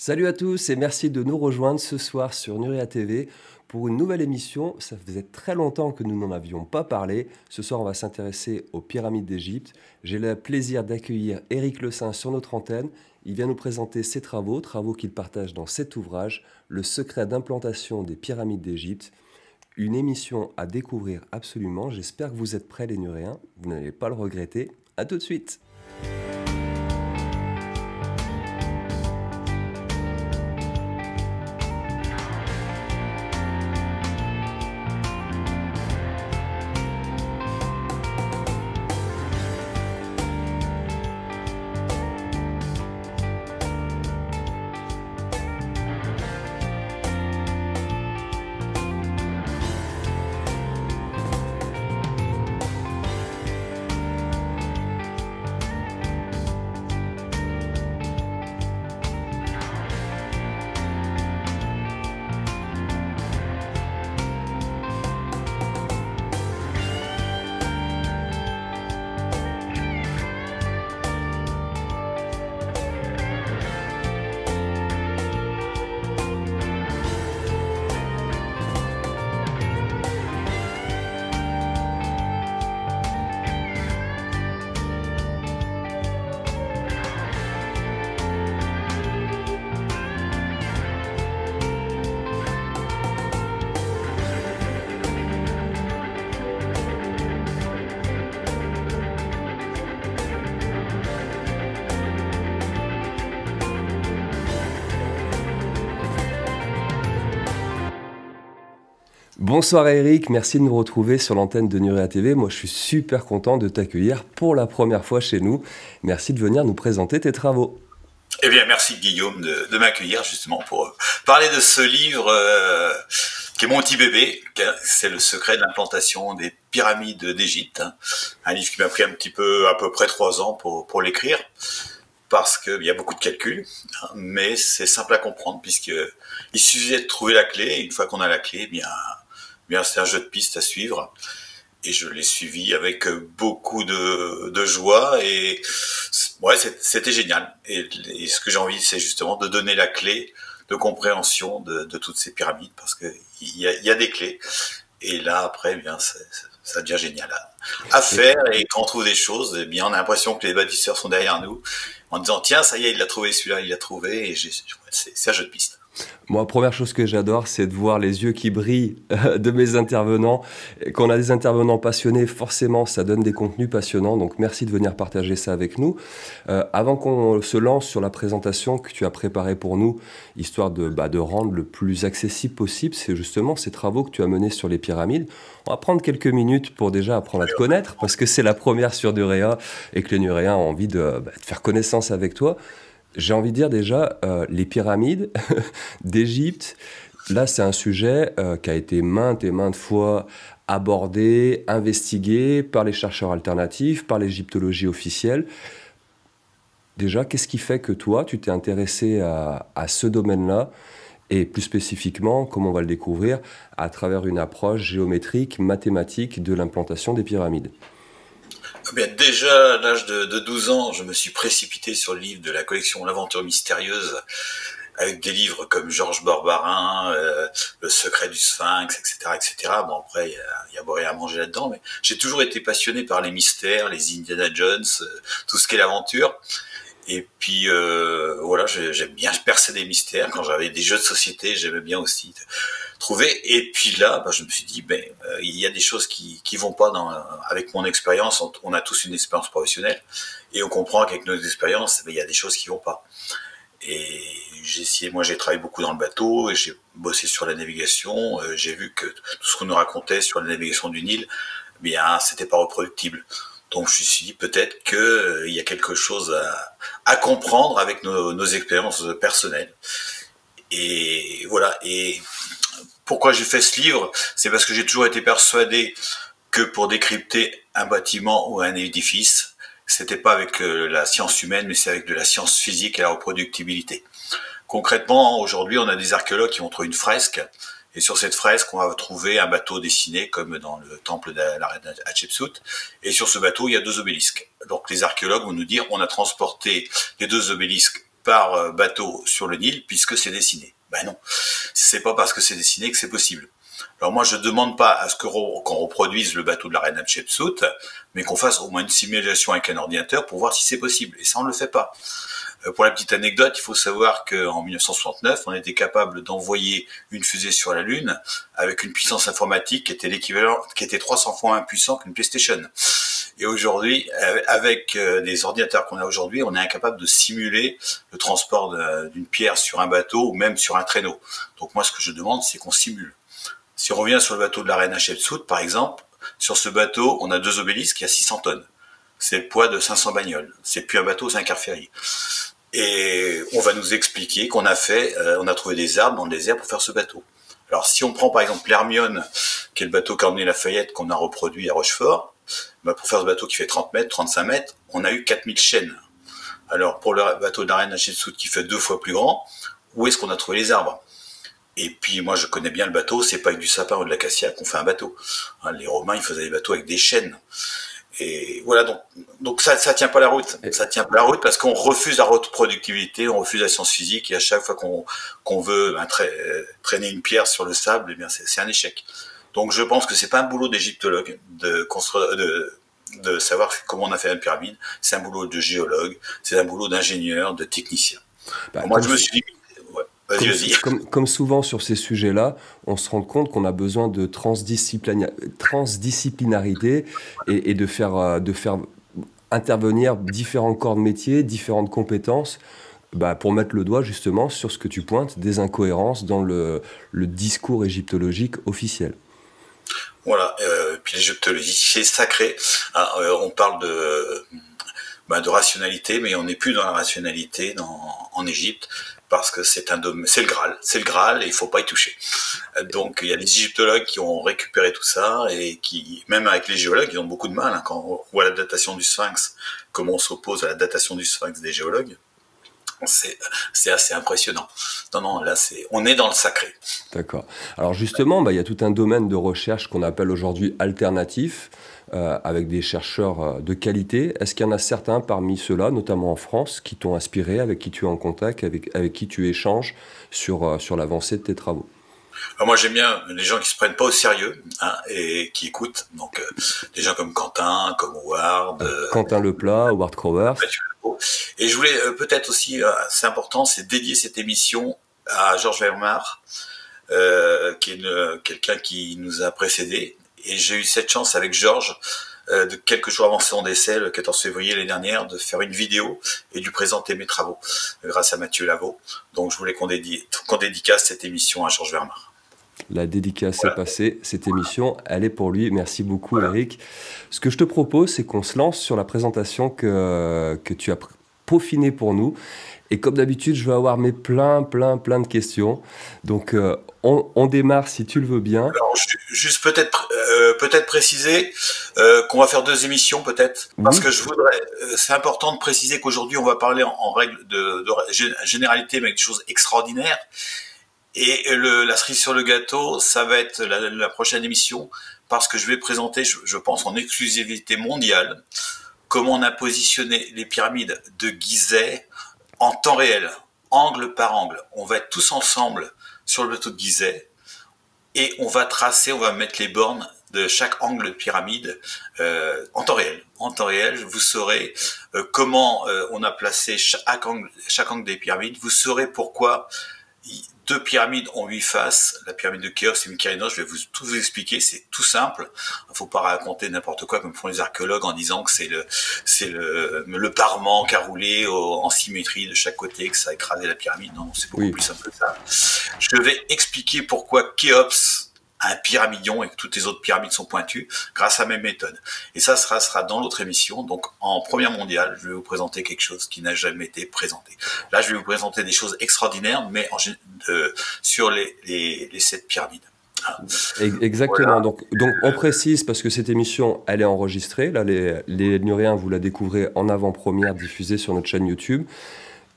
Salut à tous et merci de nous rejoindre ce soir sur Nuria TV pour une nouvelle émission. Ça faisait très longtemps que nous n'en avions pas parlé. Ce soir, on va s'intéresser aux pyramides d'Égypte. J'ai le plaisir d'accueillir Éric Lescin sur notre antenne. Il vient nous présenter ses travaux qu'il partage dans cet ouvrage, Le secret d'implantation des pyramides d'Égypte. Une émission à découvrir absolument. J'espère que vous êtes prêts les Nuréens. Vous n'allez pas le regretter. À tout de suite. Bonsoir Eric, merci de nous retrouver sur l'antenne de Nuria TV. Moi je suis super content de t'accueillir pour la première fois chez nous. Merci de venir nous présenter tes travaux. Eh bien merci Guillaume de m'accueillir justement pour parler de ce livre qui est mon petit bébé. C'est Le secret de l'implantation des pyramides d'Égypte. Un livre qui m'a pris un petit peu, à peu près 3 ans pour l'écrire. Parce qu'il y a beaucoup de calculs, mais c'est simple à comprendre puisqu'il suffisait de trouver la clé. Et une fois qu'on a la clé, bien c'est un jeu de pistes à suivre. Et je l'ai suivi avec beaucoup de joie et ouais, c'était génial. Et ce que j'ai envie, c'est justement de donner la clé de compréhension de toutes ces pyramides parce qu'il y a des clés. Et là, après, ça devient génial à faire. Et quand on trouve des choses, eh bien, on a l'impression que les bâtisseurs sont derrière nous en disant tiens, ça y est, il l'a trouvé celui-là, il l'a trouvé. Et c'est un jeu de piste. Moi, première chose que j'adore, c'est de voir les yeux qui brillent de mes intervenants. Et quand on a des intervenants passionnés, forcément, ça donne des contenus passionnants. Donc, merci de venir partager ça avec nous. Avant qu'on se lance sur la présentation que tu as préparée pour nous, histoire de rendre le plus accessible possible, c'est justement ces travaux que tu as menés sur les pyramides. On va prendre quelques minutes pour déjà apprendre à te connaître, parce que c'est la première sur Nuria et que les Nuréens ont envie de faire connaissance avec toi. J'ai envie de dire déjà, les pyramides d'Égypte, là c'est un sujet qui a été maintes et maintes fois abordé, investigué par les chercheurs alternatifs, par l'égyptologie officielle. Déjà, qu'est-ce qui fait que toi, tu t'es intéressé à ce domaine-là et plus spécifiquement, comme on va le découvrir, à travers une approche géométrique, mathématique de l'implantation des pyramides? Bien, déjà, à l'âge de 12 ans, je me suis précipité sur le livre de la collection L'Aventure mystérieuse, avec des livres comme Georges Barbarin, Le secret du Sphinx, etc., etc. Bon, après, il y a beau rien à manger là-dedans, mais j'ai toujours été passionné par les mystères, les Indiana Jones, tout ce qui est l'aventure. Et puis, voilà, j'aime bien percer des mystères. Quand j'avais des jeux de société, j'aimais bien aussi trouver. Et puis là, je me suis dit, il y a des choses qui vont pas avec mon expérience. On a tous une expérience professionnelle et on comprend qu'avec nos expériences, il y a des choses qui vont pas. Et j'ai travaillé beaucoup dans le bateau et j'ai bossé sur la navigation. J'ai vu que tout ce qu'on nous racontait sur la navigation du Nil, c'était pas reproductible. Donc je me suis dit peut-être qu'il y a quelque chose à comprendre avec nos expériences personnelles. Et voilà. Et pourquoi j'ai fait ce livre? C'est parce que j'ai toujours été persuadé que pour décrypter un bâtiment ou un édifice, c'était pas avec la science humaine, mais c'est avec de la science physique et la reproductibilité. Concrètement, aujourd'hui, on a des archéologues qui ont trouvé une fresque. Et sur cette fresque, on va trouver un bateau dessiné comme dans le temple de la reine Hatshepsut. Et sur ce bateau, il y a 2 obélisques. Donc les archéologues vont nous dire on a transporté les 2 obélisques par bateau sur le Nil puisque c'est dessiné. Ben non, c'est pas parce que c'est dessiné que c'est possible. Alors moi, je demande pas à ce qu'on reproduise le bateau de la reine Hatshepsut, mais qu'on fasse au moins une simulation avec un ordinateur pour voir si c'est possible. Et ça, on ne le fait pas. Pour la petite anecdote, il faut savoir qu'en 1969, on était capable d'envoyer une fusée sur la Lune avec une puissance informatique qui était l'équivalent, qui était 300 fois moins puissant qu'une PlayStation. Et aujourd'hui, avec les ordinateurs qu'on a aujourd'hui, on est incapable de simuler le transport d'une pierre sur un bateau ou même sur un traîneau. Donc moi, ce que je demande, c'est qu'on simule. Si on revient sur le bateau de la reine Hatshepsut, par exemple, sur ce bateau, on a 2 obélisques qui a 600 tonnes. C'est le poids de 500 bagnoles. C'est plus un bateau, c'est un car ferry. Et on va nous expliquer qu'on a trouvé des arbres dans le désert pour faire ce bateau. Alors si on prend par exemple l'Hermione, qui est le bateau qu'a emmené Lafayette, qu'on a reproduit à Rochefort, bah pour faire ce bateau qui fait 30 mètres, 35 mètres, on a eu 4000 chaînes. Alors pour le bateau de la reine Hatshepsut qui fait 2 fois plus grand, où est-ce qu'on a trouvé les arbres? Et puis moi je connais bien le bateau, c'est pas avec du sapin ou de l'acacia qu'on fait un bateau. Les Romains ils faisaient des bateaux avec des chaînes. Et voilà, donc ça tient pas la route. Ça tient pas la route parce qu'on refuse la reproductivité, on refuse la science physique, et à chaque fois qu'on veut traîner une pierre sur le sable, eh bien c'est un échec. Donc je pense que c'est pas un boulot d'égyptologue de savoir comment on a fait la pyramide, c'est un boulot de géologue, c'est un boulot d'ingénieur, de technicien. Moi je me suis dit, comme souvent sur ces sujets-là, on se rend compte qu'on a besoin de transdisciplinarité et de faire intervenir différents corps de métier, différentes compétences, pour mettre le doigt justement sur ce que tu pointes, des incohérences dans le discours égyptologique officiel. Voilà, puis l'égyptologie, c'est sacré. On parle de rationalité, mais on n'est plus dans la rationalité en Égypte, parce que c'est le Graal, et il faut pas y toucher. Donc il y a des égyptologues qui ont récupéré tout ça, et qui, même avec les géologues, ils ont beaucoup de mal, quand on voit la datation du Sphinx, comment on s'oppose à la datation du Sphinx des géologues. C'est assez impressionnant. Non, là, on est dans le sacré. D'accord. Alors justement, il y a tout un domaine de recherche qu'on appelle aujourd'hui alternatif, avec des chercheurs de qualité. Est-ce qu'il y en a certains parmi ceux-là, notamment en France, qui t'ont inspiré, avec qui tu es en contact, avec qui tu échanges sur l'avancée de tes travaux? Alors moi j'aime bien les gens qui se prennent pas au sérieux, et qui écoutent. Donc des gens comme Quentin, comme Howard, Quentin Leplat, Howard Crowers. Et je voulais peut-être aussi, c'est important, c'est dédier cette émission à Georges Vermar, qui est quelqu'un qui nous a précédés. Et j'ai eu cette chance avec Georges, de quelques jours avant son décès, le 14 février l'année dernière, de faire une vidéo et de lui présenter mes travaux, grâce à Mathieu Lavaux. Donc je voulais qu'on dédicace cette émission à Georges Vermar. La dédicace est passée, cette émission, elle est pour lui. Merci beaucoup, Eric. Ce que je te propose, c'est qu'on se lance sur la présentation que tu as peaufinée pour nous. Et comme d'habitude, je vais avoir plein de questions. Donc, on démarre si tu le veux bien. Alors, juste peut-être préciser qu'on va faire 2 émissions, peut-être. Parce que c'est important de préciser qu'aujourd'hui, on va parler en règle de généralité, mais avec des choses extraordinaires. Et la cerise sur le gâteau, ça va être la prochaine émission, parce que je vais présenter, je pense, en exclusivité mondiale, comment on a positionné les pyramides de Gizeh en temps réel, angle par angle. On va être tous ensemble sur le bateau de Gizeh, et on va mettre les bornes de chaque angle de pyramide en temps réel. En temps réel, vous saurez comment on a placé chaque angle des pyramides. Vous saurez pourquoi 2 pyramides ont 8 faces, la pyramide de Khéops et Mykérinos. Je vais tout vous expliquer, c'est tout simple. Il ne faut pas raconter n'importe quoi comme font les archéologues en disant que c'est le parement qui a roulé en symétrie de chaque côté, que ça a écrasé la pyramide. Non, c'est beaucoup plus simple que ça. Je vais expliquer pourquoi Khéops a un pyramidion et que toutes les autres pyramides sont pointues grâce à mes méthodes. Et ça sera dans l'autre émission. Donc en première mondiale, je vais vous présenter quelque chose qui n'a jamais été présenté. Là, je vais vous présenter des choses extraordinaires, mais sur les 7 pyramides. Exactement. Voilà. Donc on précise, parce que cette émission, elle est enregistrée. Là, les Lémuriens, vous la découvrez en avant-première, diffusée sur notre chaîne YouTube.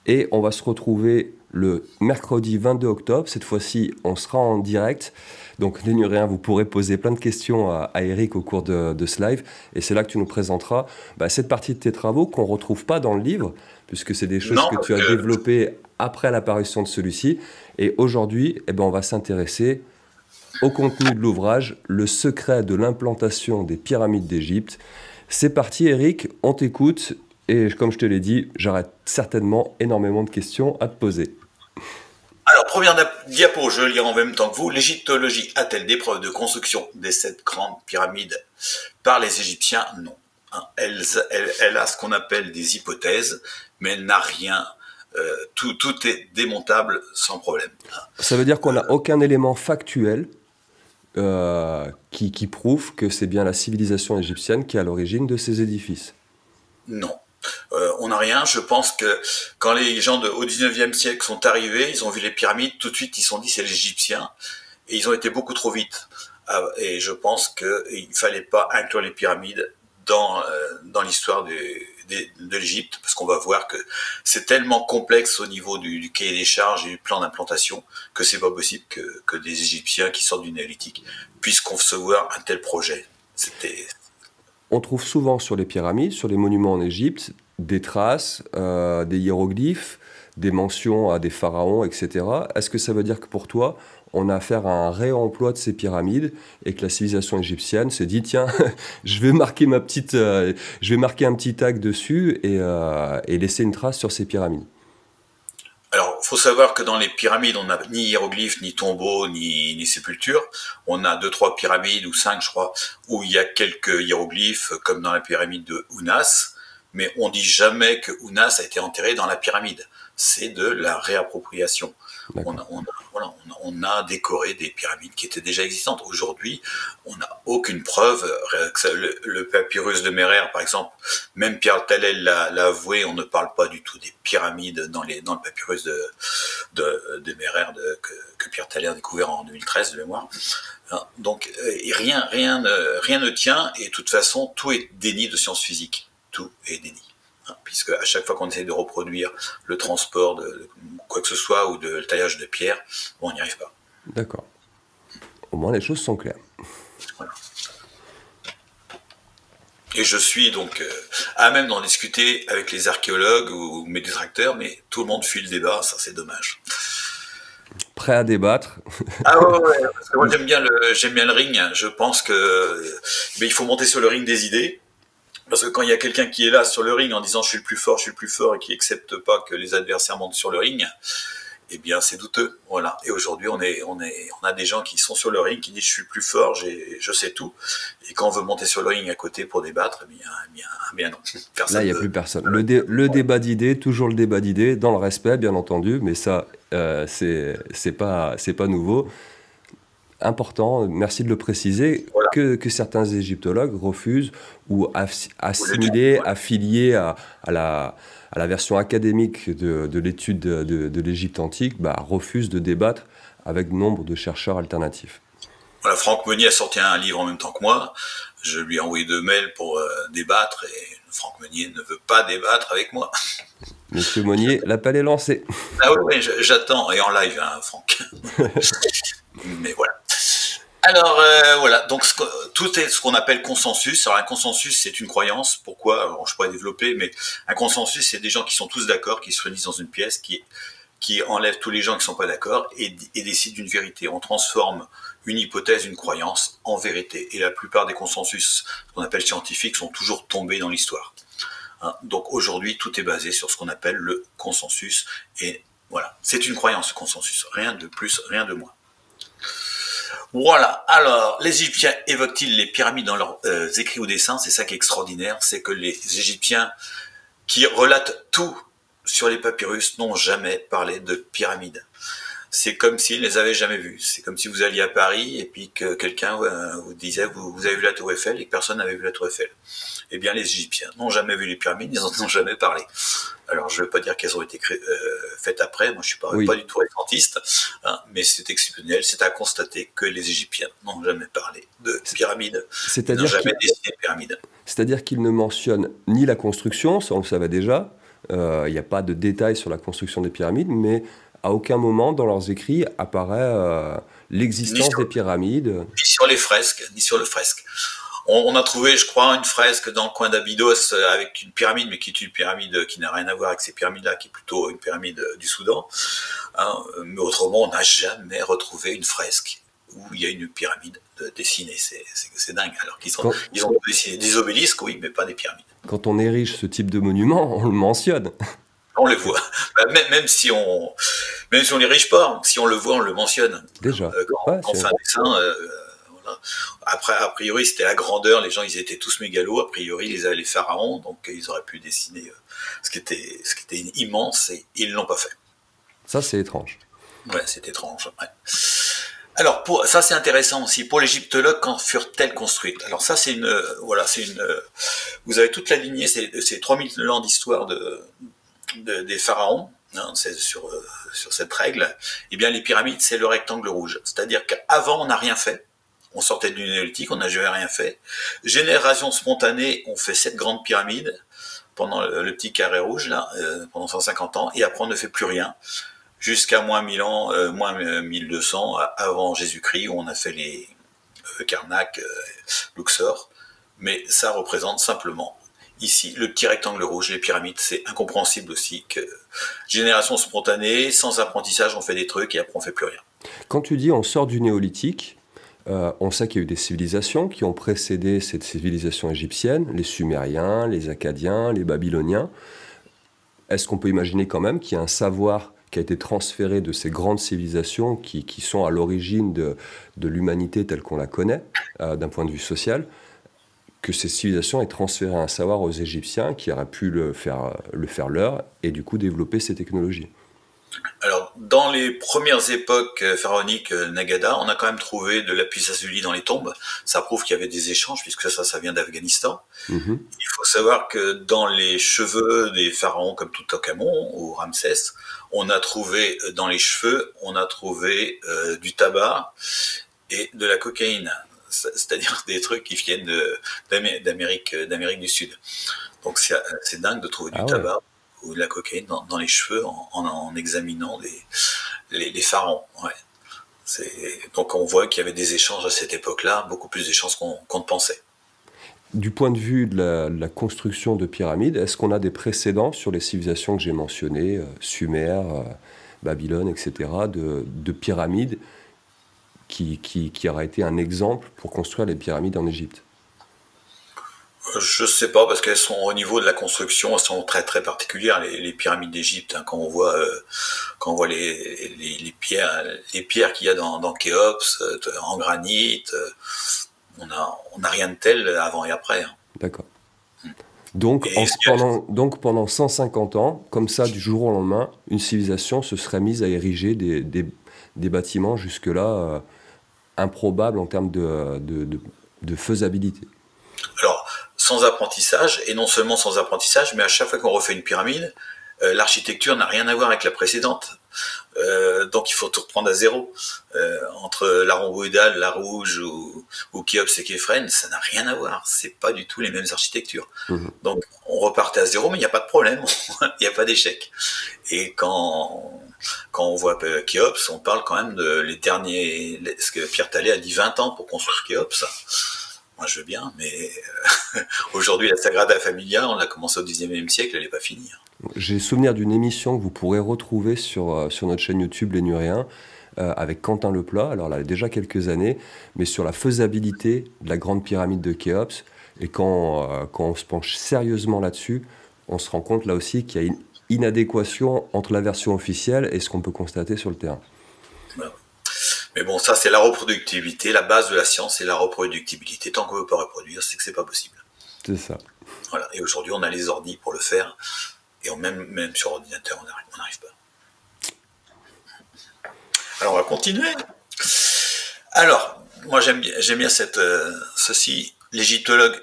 Et on va se retrouver le mercredi 22 octobre. Cette fois-ci, on sera en direct. Donc, n'ignorez rien, vous pourrez poser plein de questions à Eric au cours de ce live. Et c'est là que tu nous présenteras cette partie de tes travaux qu'on ne retrouve pas dans le livre, puisque c'est des choses que tu as développées après l'apparition de celui-ci. Et aujourd'hui, on va s'intéresser au contenu de l'ouvrage, le secret de l'implantation des pyramides d'Égypte. C'est parti, Eric, on t'écoute. Et comme je te l'ai dit, j'aurai certainement énormément de questions à te poser. Alors, première diapo, je lis en même temps que vous. L'égyptologie a-t-elle des preuves de construction des 7 grandes pyramides par les Égyptiens? Non. Elle a ce qu'on appelle des hypothèses, mais elle n'a rien. Tout est démontable sans problème. Ça veut dire qu'on n'a aucun élément factuel qui prouve que c'est bien la civilisation égyptienne qui est à l'origine de ces édifices? Non. On n'a rien. Je pense que quand les gens au 19e siècle sont arrivés, ils ont vu les pyramides, tout de suite ils se sont dit c'est les Égyptiens, et ils ont été beaucoup trop vite. Et je pense qu'il ne fallait pas inclure les pyramides dans l'histoire de l'Égypte, parce qu'on va voir que c'est tellement complexe au niveau du cahier des charges et du plan d'implantation que c'est pas possible que des Égyptiens qui sortent du néolithique puissent concevoir un tel projet. On trouve souvent sur les pyramides, sur les monuments en Égypte, des traces, des hiéroglyphes, des mentions à des pharaons, etc. Est-ce que ça veut dire que pour toi, on a affaire à un réemploi de ces pyramides et que la civilisation égyptienne s'est dit, tiens, je vais marquer un petit tag dessus et laisser une trace sur ces pyramides? Alors, il faut savoir que dans les pyramides, on n'a ni hiéroglyphes, ni tombeaux, ni sépultures. On a 2-3 pyramides, ou 5, je crois, où il y a quelques hiéroglyphes, comme dans la pyramide de Ounas. Mais on dit jamais que Ounas a été enterré dans la pyramide. C'est de la réappropriation. On a décoré des pyramides qui étaient déjà existantes. Aujourd'hui, on n'a aucune preuve. Le papyrus de Mérer, par exemple, même Pierre Talel l'a avoué, on ne parle pas du tout des pyramides dans le papyrus de Mérer que Pierre Talel a découvert en 2013 de mémoire. Donc rien ne tient, et de toute façon, tout est déni de sciences physiques. Tout est déni. Puisque à chaque fois qu'on essaie de reproduire le transport de quoi que ce soit ou de le taillage de pierre, on n'y arrive pas. D'accord. Au moins les choses sont claires. Voilà. Et je suis donc à même d'en discuter avec les archéologues ou mes détracteurs, mais tout le monde fuit le débat, ça c'est dommage. Prêt à débattre? Ah ouais, parce que moi j'aime bien le ring. Je pense que il faut monter sur le ring des idées. Parce que quand il y a quelqu'un qui est là sur le ring en disant je suis le plus fort, et qui accepte pas que les adversaires montent sur le ring, eh bien c'est douteux. Voilà. Et aujourd'hui on a des gens qui sont sur le ring qui disent je suis le plus fort, je sais tout. Et quand on veut monter sur le ring à côté pour débattre, eh bien non. Personne. Là il n'y a plus personne. Le débat d'idées, toujours le débat d'idées, dans le respect bien entendu, mais ça c'est pas nouveau. Important, merci de le préciser, voilà. que certains égyptologues refusent ou affiliés à la version académique de l'étude de l'Égypte antique, refusent de débattre avec nombre de chercheurs alternatifs. Voilà, Franck Meunier a sorti un livre en même temps que moi. Je lui ai envoyé 2 mails pour débattre, et Franck Meunier ne veut pas débattre avec moi. Monsieur Meunier, l'appel est lancé. Ah oui, j'attends, et en live, hein, Franck. Mais voilà. Alors voilà, donc tout est ce qu'on appelle consensus. Alors un consensus, c'est une croyance. Pourquoi? Alors, je pourrais développer, mais un consensus, c'est des gens qui sont tous d'accord, qui se réunissent dans une pièce, qui enlèvent tous les gens qui ne sont pas d'accord et décident d'une vérité. On transforme une hypothèse, une croyance en vérité. Et la plupart des consensus, ce qu'on appelle scientifiques, sont toujours tombés dans l'histoire. Donc aujourd'hui, tout est basé sur ce qu'on appelle le consensus. Et voilà, c'est une croyance, ce consensus. Rien de plus, rien de moins. Voilà, alors, les Égyptiens évoquent-ils les pyramides dans leurs écrits ou dessins? C'est ça qui est extraordinaire, c'est que les Égyptiens qui relatent tout sur les papyrus n'ont jamais parlé de pyramides. C'est comme s'ils ne les avaient jamais vus. C'est comme si vous alliez à Paris et puis que quelqu'un vous disait vous avez vu la Tour Eiffel et que personne n'avait vu la Tour Eiffel. Eh bien, les Égyptiens n'ont jamais vu les pyramides, ils n'en ont jamais parlé. Alors, je ne veux pas dire qu'elles ont été faites après, moi je ne suis pas du tout récentiste, mais c'est exceptionnel, c'est à constater que les Égyptiens n'ont jamais parlé de pyramides, n'ont jamais dessiné de pyramides. C'est-à-dire qu'ils ne mentionnent ni la construction, ça on le savait déjà, il n'y a pas de détails sur la construction des pyramides, mais à aucun moment dans leurs écrits apparaît l'existence des pyramides. Ni sur les fresques, ni sur le fresque. On a trouvé, je crois, une fresque dans le coin d'Abydos avec une pyramide, mais qui est une pyramide qui n'a rien à voir avec ces pyramides-là, qui est plutôt une pyramide du Soudan. Hein, mais autrement, on n'a jamais retrouvé une fresque où il y a une pyramide dessinée. C'est dingue. Alors ils ont dessiné des obélisques, oui, mais pas des pyramides. Quand on érige ce type de monument, on le mentionne. On les voit. Même si on l'érige pas, si on le voit, on le mentionne. Déjà. Quand on fait un dessin, voilà. Après, a priori, c'était la grandeur. Les gens, ils étaient tous mégalos. A priori, ils avaient les pharaons, donc ils auraient pu dessiner ce qui était immense, et ils l'ont pas fait. Ça, c'est étrange. Ouais, c'est étrange. Ouais. Alors, ça, c'est intéressant aussi. Pour l'égyptologue, quand furent-elles construites? Alors ça, vous avez toute la lignée, c'est 3000 ans d'histoire des pharaons, hein, c'est sur cette règle. Eh bien, les pyramides, c'est le rectangle rouge. C'est-à-dire qu'avant, on n'a rien fait. On sortait du néolithique, on n'a jamais rien fait. Génération spontanée, on fait 7 grandes pyramides pendant le petit carré rouge, là, pendant 150 ans, et après, on ne fait plus rien. Jusqu'à moins 1000 ans, moins 1200 avant Jésus-Christ, où on a fait les Karnak, Luxor. Mais ça représente simplement, ici, le petit rectangle rouge, les pyramides. C'est incompréhensible aussi que génération spontanée, sans apprentissage, on fait des trucs et après on fait plus rien. Quand tu dis on sort du néolithique, on sait qu'il y a eu des civilisations qui ont précédé cette civilisation égyptienne, les Sumériens, les Akkadiens, les Babyloniens. Est-ce qu'on peut imaginer quand même qu'il y a un savoir qui a été transféré de ces grandes civilisations qui sont à l'origine de l'humanité telle qu'on la connaît, d'un point de vue social, que ces civilisations aient transféré un savoir aux Égyptiens qui auraient pu le faire leur, et du coup développer ces technologies? Alors, dans les premières époques pharaoniques Nagada, on a quand même trouvé de lapis-lazuli dans les tombes. Ça prouve qu'il y avait des échanges, puisque ça vient d'Afghanistan. Mm-hmm. Il faut savoir que dans les cheveux des pharaons comme Toutankhamon ou Ramsès, on a trouvé dans les cheveux, du tabac et de la cocaïne. C'est-à-dire des trucs qui viennent d'Amérique du Sud. Donc c'est dingue de trouver du tabac ou de la cocaïne dans les cheveux en examinant les pharaons. Ouais. Donc on voit qu'il y avait des échanges à cette époque-là, beaucoup plus d'échanges qu'on ne pensait. Du point de vue de la construction de pyramides, est-ce qu'on a des précédents sur les civilisations que j'ai mentionnées, Sumer, Babylone, etc., de pyramides qui aura été un exemple pour construire les pyramides en Égypte? Je sais pas, parce qu'elles sont au niveau de la construction, elles sont très très particulières, les pyramides d'Égypte, hein, quand on voit les pierres qu'il y a dans Khéops, en granit, on a rien de tel avant et après. Hein. D'accord. Donc pendant 150 ans, comme ça, du jour au lendemain, une civilisation se serait mise à ériger des bâtiments jusque-là improbables en termes de faisabilité. Alors, sans apprentissage, et non seulement sans apprentissage, mais à chaque fois qu'on refait une pyramide, l'architecture n'a rien à voir avec la précédente. Donc il faut tout reprendre à zéro. Entre la rhomboïdale, la rouge ou Khéops et Képhren, ça n'a rien à voir. C'est pas du tout les mêmes architectures. Mmh. Donc on repartait à zéro, mais il n'y a pas de problème. Il n'y a pas d'échec. Et quand on voit Khéops, on parle quand même de les derniers... Ce que Pierre Tallet a dit 20 ans pour construire Khéops. Moi je veux bien, mais aujourd'hui la Sagrada Familia, on l'a commencé au XIXe siècle, elle n'est pas finie. J'ai souvenir d'une émission que vous pourrez retrouver sur notre chaîne YouTube Les Nuriens, avec Quentin Leplat, alors là, il y a déjà quelques années, mais sur la faisabilité de la grande pyramide de Khéops. Et quand on se penche sérieusement là-dessus, on se rend compte là aussi qu'il y a une inadéquation entre la version officielle et ce qu'on peut constater sur le terrain. Mais bon, ça c'est la reproductibilité, la base de la science c'est la reproductibilité. Tant qu'on ne veut pas reproduire, c'est que c'est pas possible. C'est ça. Voilà. Et aujourd'hui, on a les ordis pour le faire, et même sur ordinateur, on n'arrive pas. Alors, on va continuer. Alors, moi j'aime bien ceci. L'égyptologue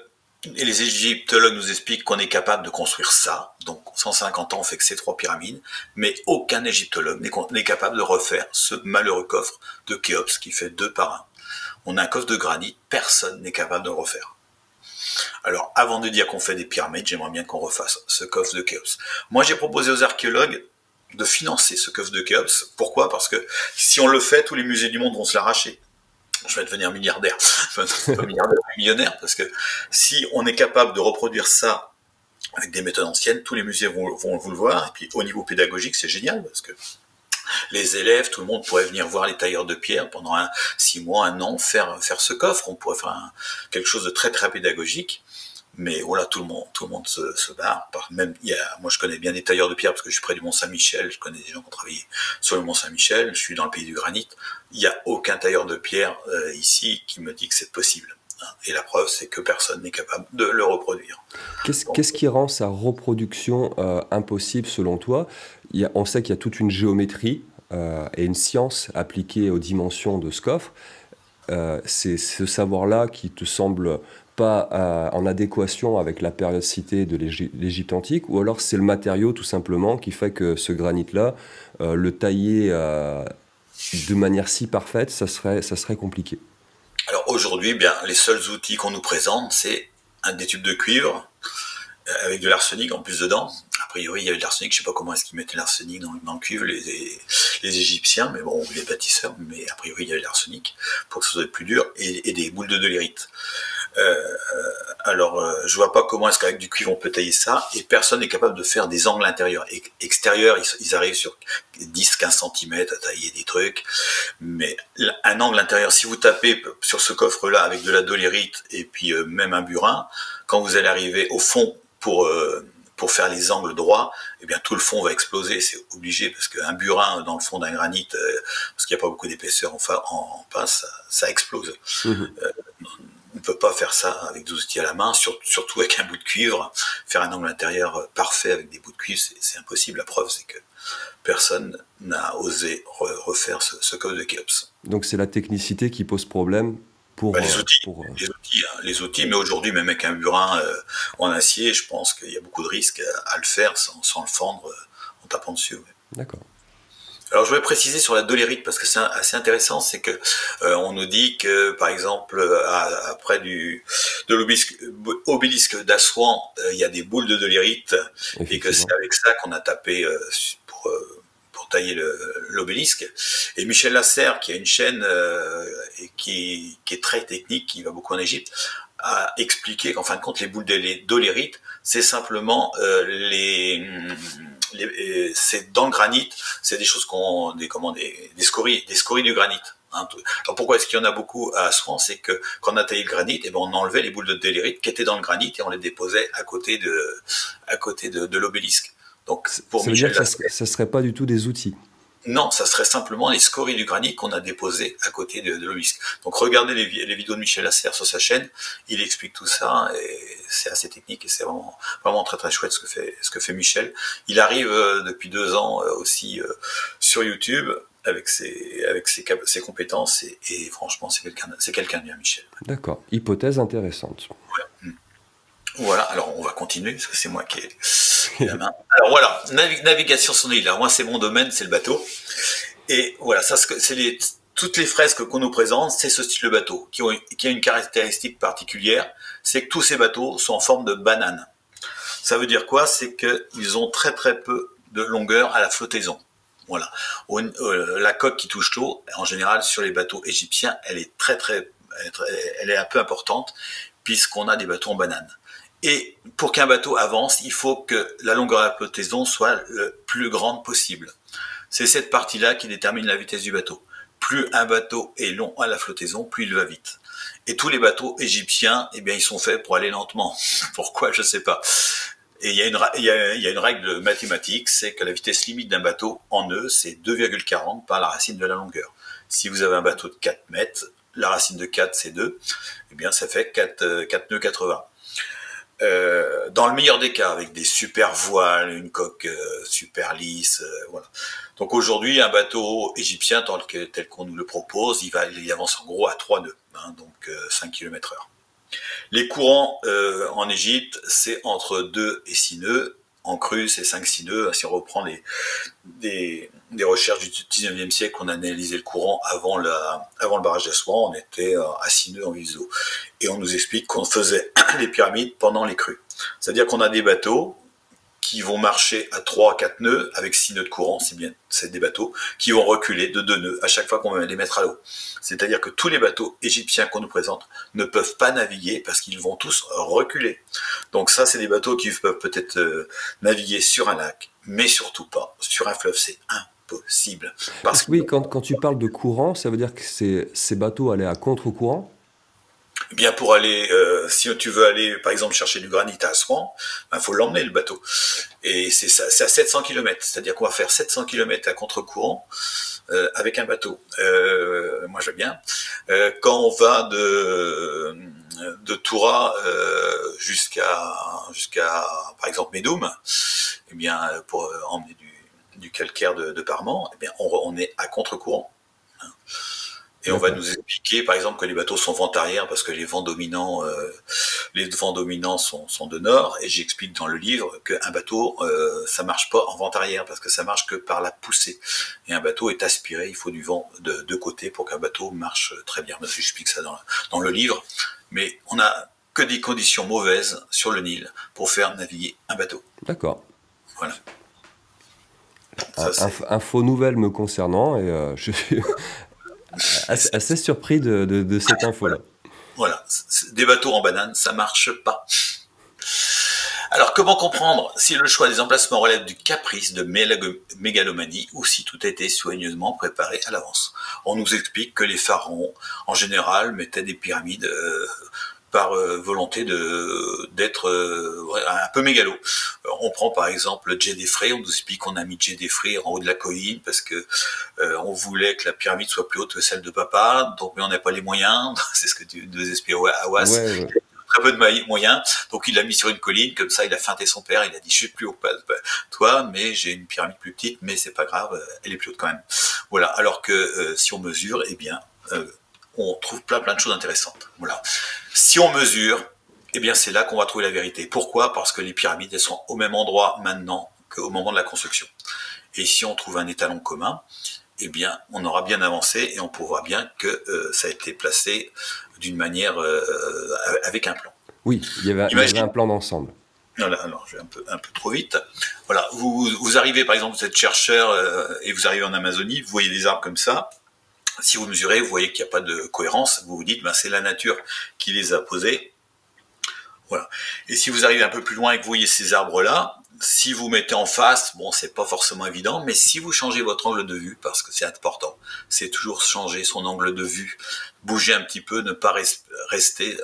et les égyptologues nous expliquent qu'on est capable de construire ça. Donc, 150 ans, on fait que ces 3 pyramides, mais aucun égyptologue n'est capable de refaire ce malheureux coffre de Khéops qui fait 2 par 1. On a un coffre de granit, personne n'est capable de le refaire. Alors, avant de dire qu'on fait des pyramides, j'aimerais bien qu'on refasse ce coffre de Khéops. Moi, j'ai proposé aux archéologues de financer ce coffre de Khéops. Pourquoi? Parce que si on le fait, tous les musées du monde vont se l'arracher. Je vais devenir milliardaire. Enfin, pas milliardaire, mais millionnaire, parce que si on est capable de reproduire ça avec des méthodes anciennes, tous les musées vont vous le voir. Et puis au niveau pédagogique, c'est génial, parce que les élèves, tout le monde pourrait venir voir les tailleurs de pierre pendant 6 mois, 1 an, faire ce coffre. On pourrait faire quelque chose de très très pédagogique. Mais voilà, tout le monde se barre. Même, moi, je connais bien des tailleurs de pierre parce que je suis près du Mont-Saint-Michel. Je connais des gens qui ont travaillé sur le Mont-Saint-Michel. Je suis dans le pays du granit. Il n'y a aucun tailleur de pierre ici qui me dit que c'est possible. Et la preuve, c'est que personne n'est capable de le reproduire. Qu'est-ce qui rend sa reproduction impossible selon toi? On sait qu'il y a toute une géométrie et une science appliquée aux dimensions de ce coffre. C'est ce savoir-là qui te semble pas en adéquation avec la périodicité de l'Égypte antique, ou alors c'est le matériau tout simplement qui fait que ce granit-là, le tailler de manière si parfaite, ça serait compliqué. Alors aujourd'hui, bien, les seuls outils qu'on nous présente, c'est des tubes de cuivre avec de l'arsenic en plus dedans. A priori, il y avait de l'arsenic, je sais pas comment est-ce qu'ils mettaient l'arsenic dans le cuivre, les Égyptiens, mais bon, les bâtisseurs, mais a priori, il y avait de l'arsenic pour que ce soit plus dur, et des boules de dolérite. Alors, je vois pas comment est-ce qu'avec du cuivre on peut tailler ça, et personne n'est capable de faire des angles intérieurs. Extérieurs, ils arrivent sur 10-15 cm à tailler des trucs, mais un angle intérieur, si vous tapez sur ce coffre-là avec de la dolérite et puis même un burin, quand vous allez arriver au fond pour faire les angles droits, eh bien tout le fond va exploser, c'est obligé, parce qu'un burin dans le fond d'un granit, parce qu'il n'y a pas beaucoup d'épaisseur en face, ça explose. On ne peut pas faire ça avec des outils à la main, surtout avec un bout de cuivre. Faire un angle intérieur parfait avec des bouts de cuivre, c'est impossible. La preuve, c'est que personne n'a osé refaire ce coffre de Khéops. Donc c'est la technicité qui pose problème pour... Les outils, mais aujourd'hui, même avec un burin en acier, je pense qu'il y a beaucoup de risques à le faire sans le fendre en tapant dessus. Ouais. D'accord. Alors je voulais préciser sur la dolérite parce que c'est assez intéressant, c'est que on nous dit que par exemple près de l'obélisque d'Assouan, il y a des boules de dolérite et que c'est avec ça qu'on a tapé pour tailler l'obélisque. Et Michel Lasserre, qui a une chaîne qui est très technique, qui va beaucoup en Égypte, a expliqué qu'en fin de compte les boules de dolérite, c'est simplement c'est dans le granit, c'est des choses des scories du granit. Hein. Alors pourquoi est-ce qu'il y en a beaucoup à Assouan? C'est que quand on a taillé le granit, et ben on enlevait les boules de dolérite qui étaient dans le granit et on les déposait à côté de l'obélisque. Donc pour ça veut dire que ça serait pas du tout des outils. Non, ça serait simplement les scories du granit qu'on a déposées à côté de l'obélisque. Donc regardez les vidéos de Michel Lasserre sur sa chaîne, il explique tout ça et c'est assez technique et c'est vraiment très très chouette ce que fait Michel. Il arrive depuis 2 ans aussi sur YouTube avec ses compétences et franchement c'est quelqu'un de bien, Michel. D'accord, hypothèse intéressante. Ouais. Voilà, alors on va continuer parce que c'est moi qui ai la main. Alors voilà, navigation sur l'île. Alors moi c'est mon domaine, c'est le bateau. Et voilà, ça c'est toutes les fresques qu'on nous présente, c'est ce style de bateau qui a une caractéristique particulière, c'est que tous ces bateaux sont en forme de banane. Ça veut dire quoi? C'est qu'ils ont très très peu de longueur à la flottaison. Voilà. La coque qui touche l'eau, en général sur les bateaux égyptiens, elle est un peu importante puisqu'on a des bateaux en banane. Et pour qu'un bateau avance, il faut que la longueur de la flottaison soit le plus grande possible. C'est cette partie-là qui détermine la vitesse du bateau. Plus un bateau est long à la flottaison, plus il va vite. Et tous les bateaux égyptiens, eh bien, ils sont faits pour aller lentement. Pourquoi? Je sais pas. Et il y a une règle mathématique, c'est que la vitesse limite d'un bateau en nœud, c'est 2,40 par la racine de la longueur. Si vous avez un bateau de 4 mètres, la racine de 4, c'est 2, eh bien, ça fait 4 nœuds 80. Dans le meilleur des cas, avec des super voiles, une coque super lisse, voilà. Donc aujourd'hui, un bateau égyptien tel qu'on nous le propose, il avance en gros à 3 nœuds, hein, donc 5 km/h. Les courants en Égypte, c'est entre 2 et 6 nœuds. En crue, c'est 5-6 nœuds. Si on reprend des recherches du 19e siècle, on a analysé le courant avant le barrage d'Assouan, on était à 6 nœuds en viso. Et on nous explique qu'on faisait les pyramides pendant les crues. C'est-à-dire qu'on a des bateaux qui vont marcher à 3 à 4 nœuds avec 6 nœuds de courant, c'est des bateaux qui vont reculer de 2 nœuds à chaque fois qu'on va les mettre à l'eau. C'est-à-dire que tous les bateaux égyptiens qu'on nous présente ne peuvent pas naviguer parce qu'ils vont tous reculer. Donc ça, c'est des bateaux qui peuvent peut-être naviguer sur un lac, mais surtout pas sur un fleuve, c'est impossible. Parce que oui, quand tu parles de courant, ça veut dire que ces bateaux allaient à contre-courant? Eh bien, pour aller, si tu veux aller, par exemple, chercher du granit à Assouan, il faut l'emmener, le bateau. Et c'est à 700 km. C'est-à-dire qu'on va faire 700 km à contre-courant avec un bateau. Moi, j'aime bien. Quand on va de Toura jusqu'à, par exemple, Médoum, eh bien, pour emmener du calcaire de Parmont, eh bien, on est à contre-courant. Et on va nous expliquer, par exemple, que les bateaux sont vent arrière parce que les vents dominants sont de nord. Et j'explique dans le livre qu'un bateau, ça marche pas en vent arrière parce que ça marche que par la poussée. Et un bateau est aspiré, il faut du vent de côté pour qu'un bateau marche très bien. J'explique ça dans le livre. Mais on n'a que des conditions mauvaises sur le Nil pour faire naviguer un bateau. D'accord. Voilà. Info nouvelle me concernant et je suis assez surpris de cette info-là. Voilà, des bateaux en banane, ça marche pas. Alors, comment comprendre si le choix des emplacements relève du caprice, de mégalomanie, ou si tout a été soigneusement préparé à l'avance? On nous explique que les pharaons, en général, mettaient des pyramides par volonté d'être un peu mégalo. On prend par exemple Djedefre, on nous explique qu'on a mis Djedefre en haut de la colline parce que on voulait que la pyramide soit plus haute que celle de papa, donc mais on n'a pas les moyens, c'est ce que nous explique Hawass. Ouais. Très peu de moyens, donc il l'a mis sur une colline, comme ça il a feinté son père, il a dit je suis plus haut que toi, mais j'ai une pyramide plus petite, mais c'est pas grave, elle est plus haute quand même. Voilà, alors que si on mesure, eh bien on trouve plein de choses intéressantes. Voilà. Si on mesure, eh bien c'est là qu'on va trouver la vérité. Pourquoi? Parce que les pyramides, elles sont au même endroit maintenant qu'au moment de la construction. Et si on trouve un étalon commun, eh bien on aura bien avancé et on pourra bien que ça a été placé d'une manière avec un plan. Oui, il y avait un plan d'ensemble. Voilà, alors je vais un peu trop vite. Voilà, vous arrivez par exemple, vous êtes chercheur et vous arrivez en Amazonie, vous voyez des arbres comme ça. Si vous mesurez, vous voyez qu'il n'y a pas de cohérence, vous vous dites, ben, c'est la nature qui les a posés. Voilà. Et si vous arrivez un peu plus loin et que vous voyez ces arbres-là, si vous mettez en face, bon, c'est pas forcément évident, mais si vous changez votre angle de vue, parce que c'est important, c'est toujours changer son angle de vue, bouger un petit peu, ne pas rester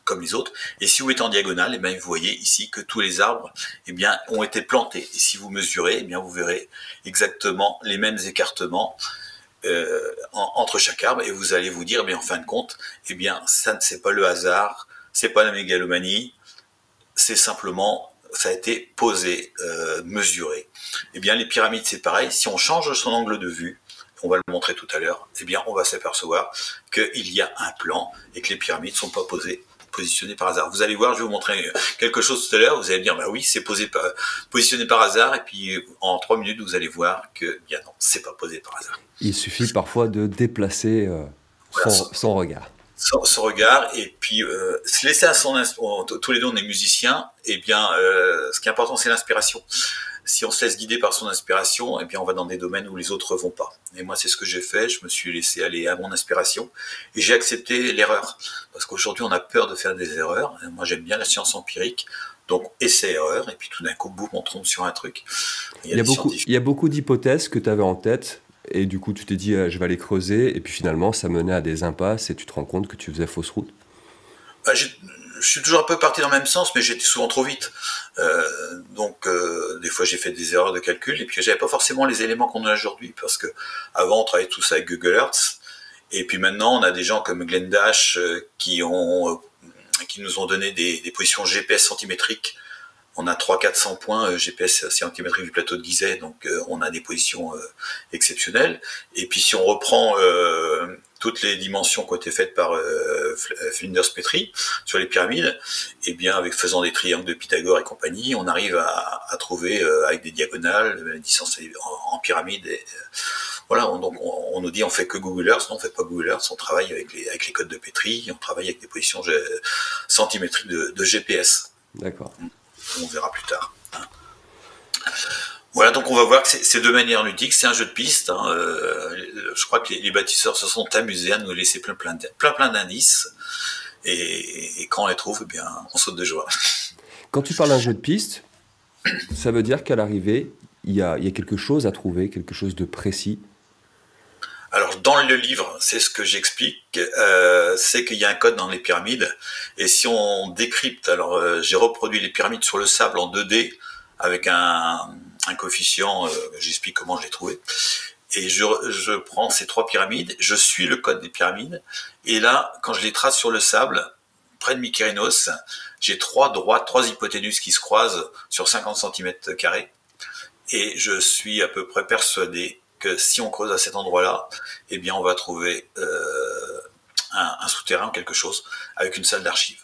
comme les autres. Et si vous êtes en diagonale, eh bien, vous voyez ici que tous les arbres, eh bien, ont été plantés. Et si vous mesurez, eh bien, vous verrez exactement les mêmes écartements entre chaque arbre, et vous allez vous dire, mais en fin de compte, eh bien, ça, c'est pas le hasard, c'est pas la mégalomanie, c'est simplement, ça a été posé, mesuré. Eh bien, les pyramides, c'est pareil. Si on change son angle de vue, on va le montrer tout à l'heure, eh bien, on va s'apercevoir qu'il y a un plan et que les pyramides sont pas positionné par hasard. Vous allez voir, je vais vous montrer quelque chose tout à l'heure, vous allez me dire, bah oui, c'est positionné par hasard, et puis en 3 minutes, vous allez voir que, bien non, c'est pas posé par hasard. Il suffit parfois de déplacer son regard. Son regard, et puis se laisser à tous les deux on est musiciens, et bien ce qui est important c'est l'inspiration. Si on se laisse guider par son inspiration, eh bien on va dans des domaines où les autres vont pas. Et moi c'est ce que j'ai fait, je me suis laissé aller à mon inspiration et j'ai accepté l'erreur. Parce qu'aujourd'hui on a peur de faire des erreurs. Et moi j'aime bien la science empirique, donc essai-erreur, et puis tout d'un coup boum, on tombe sur un truc. Il y a beaucoup d'hypothèses que tu avais en tête. Et du coup, tu t'es dit, je vais aller creuser. Et puis finalement, ça menait à des impasses et tu te rends compte que tu faisais fausse route. Bah, je suis toujours un peu parti dans le même sens, mais j'étais souvent trop vite. Donc, des fois, j'ai fait des erreurs de calcul. Et puis, j'avais pas forcément les éléments qu'on a aujourd'hui. Parce que avant, on travaillait tous avec Google Earth. Et puis maintenant, on a des gens comme Glenn Dash qui nous ont donné des positions GPS centimétriques. On a 300-400 points GPS centimétriques du plateau de Gizeh, donc on a des positions exceptionnelles. Et puis si on reprend toutes les dimensions qui ont été faites par Flinders Petrie sur les pyramides, eh bien avec faisant des triangles de Pythagore et compagnie, on arrive à trouver avec des diagonales, des distances en pyramide. Voilà, donc on nous dit on fait que Google Earth, non on fait pas Google Earth, on travaille avec les codes de Petrie, on travaille avec des positions centimétriques de GPS. D'accord. On verra plus tard. Voilà, donc on va voir que c'est de manière ludique, c'est un jeu de piste. Hein, je crois que les bâtisseurs se sont amusés à nous laisser plein d'indices. Et quand on les trouve, eh bien, on saute de joie. Quand tu parles d'un jeu de piste, ça veut dire qu'à l'arrivée, il y a quelque chose à trouver, quelque chose de précis. Alors dans le livre, c'est ce que j'explique, c'est qu'il y a un code dans les pyramides, et si on décrypte, alors j'ai reproduit les pyramides sur le sable en 2D avec un coefficient, j'explique comment je l'ai trouvé, et je prends ces 3 pyramides, je suis le code des pyramides, et là, quand je les trace sur le sable, près de Mykérinos, j'ai 3 droites, 3 hypoténuses qui se croisent sur 50 cm², et je suis à peu près persuadé que si on creuse à cet endroit-là, eh bien on va trouver un souterrain, quelque chose, avec une salle d'archives.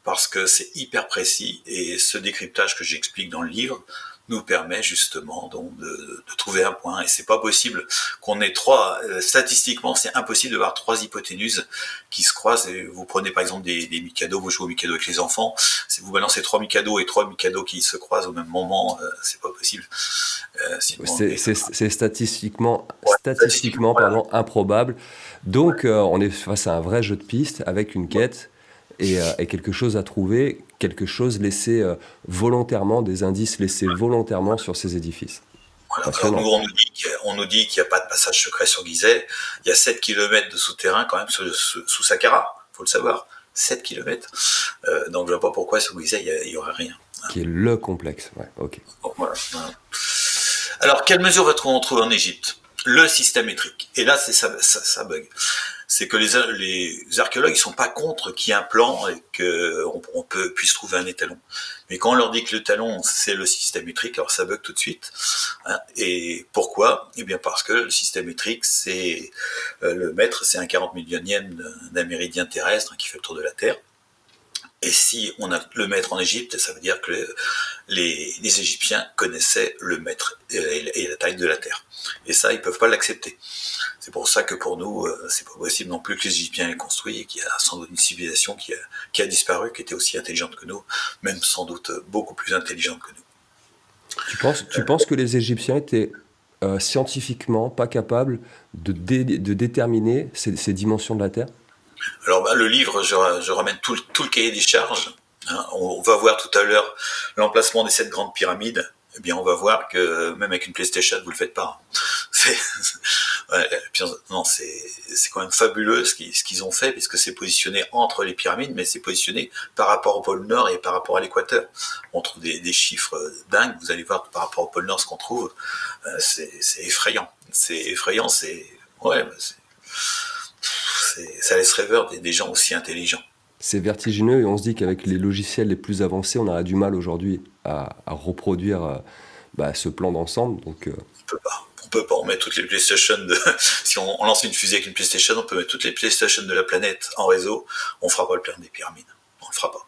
Parce que c'est hyper précis, et ce décryptage que j'explique dans le livre nous permet justement donc de trouver un point. Et c'est pas possible qu'on ait 3, statistiquement c'est impossible de voir 3 hypoténuses qui se croisent. Et vous prenez par exemple des Mikado, vous jouez au Mikado avec les enfants, si vous balancez 3 Mikado et 3 Mikado qui se croisent au même moment, c'est pas possible. C'est statistiquement voilà. pardon, improbable. Donc on est face à un vrai jeu de piste avec une quête et quelque chose à trouver, quelque chose laissé volontairement, des indices laissés volontairement sur ces édifices. Voilà. Alors nous, Passionnant. on nous dit qu'il n'y a pas de passage secret sur Gizeh. Il y a 7 km de souterrain quand même sous Saqqara, faut le savoir. 7 km. Donc je vois pas pourquoi sur Gizeh il y aurait rien. Qui est le complexe. Ouais, ok. Bon, voilà. Alors, quelle mesure va-t-on trouver en Égypte? Le système métrique. Et là, ça bug. C'est que les archéologues, ils sont pas contre qu'il y ait un plan et qu'on puisse trouver un étalon. Mais quand on leur dit que le talon, c'est le système métrique, alors ça bug tout de suite. Hein. Et pourquoi? Eh bien, parce que le système métrique, c'est le mètre, c'est un 40 millionième d'un méridien terrestre qui fait le tour de la Terre. Et si on a le mètre en Égypte, ça veut dire que les Égyptiens connaissaient le mètre et la taille de la Terre. Et ça, ils peuvent pas l'accepter. C'est pour ça que pour nous, c'est pas possible non plus que les Égyptiens l'aient construit et qu'il y a sans doute une civilisation qui a disparu, qui était aussi intelligente que nous, même sans doute beaucoup plus intelligente que nous. Tu penses que les Égyptiens étaient scientifiquement pas capables de déterminer ces dimensions de la Terre? Alors le livre, je ramène tout le cahier des charges. Hein. On va voir tout à l'heure l'emplacement des 7 grandes pyramides. Eh bien, on va voir que même avec une PlayStation, vous le faites pas. Non, c'est quand même fabuleux ce qu'ils ont fait, puisque c'est positionné entre les pyramides, mais c'est positionné par rapport au pôle Nord et par rapport à l'équateur. On trouve des chiffres dingues. Vous allez voir par rapport au pôle Nord ce qu'on trouve. C'est effrayant. C'est effrayant. Ça laisse rêveur des gens aussi intelligents. C'est vertigineux et on se dit qu'avec les logiciels les plus avancés, on a du mal aujourd'hui à reproduire ce plan d'ensemble. Donc, On peut pas. On met toutes les PlayStation si on lance une fusée avec une PlayStation, on peut mettre toutes les PlayStation de la planète en réseau. On fera pas le plein des pyramides. On le fera pas.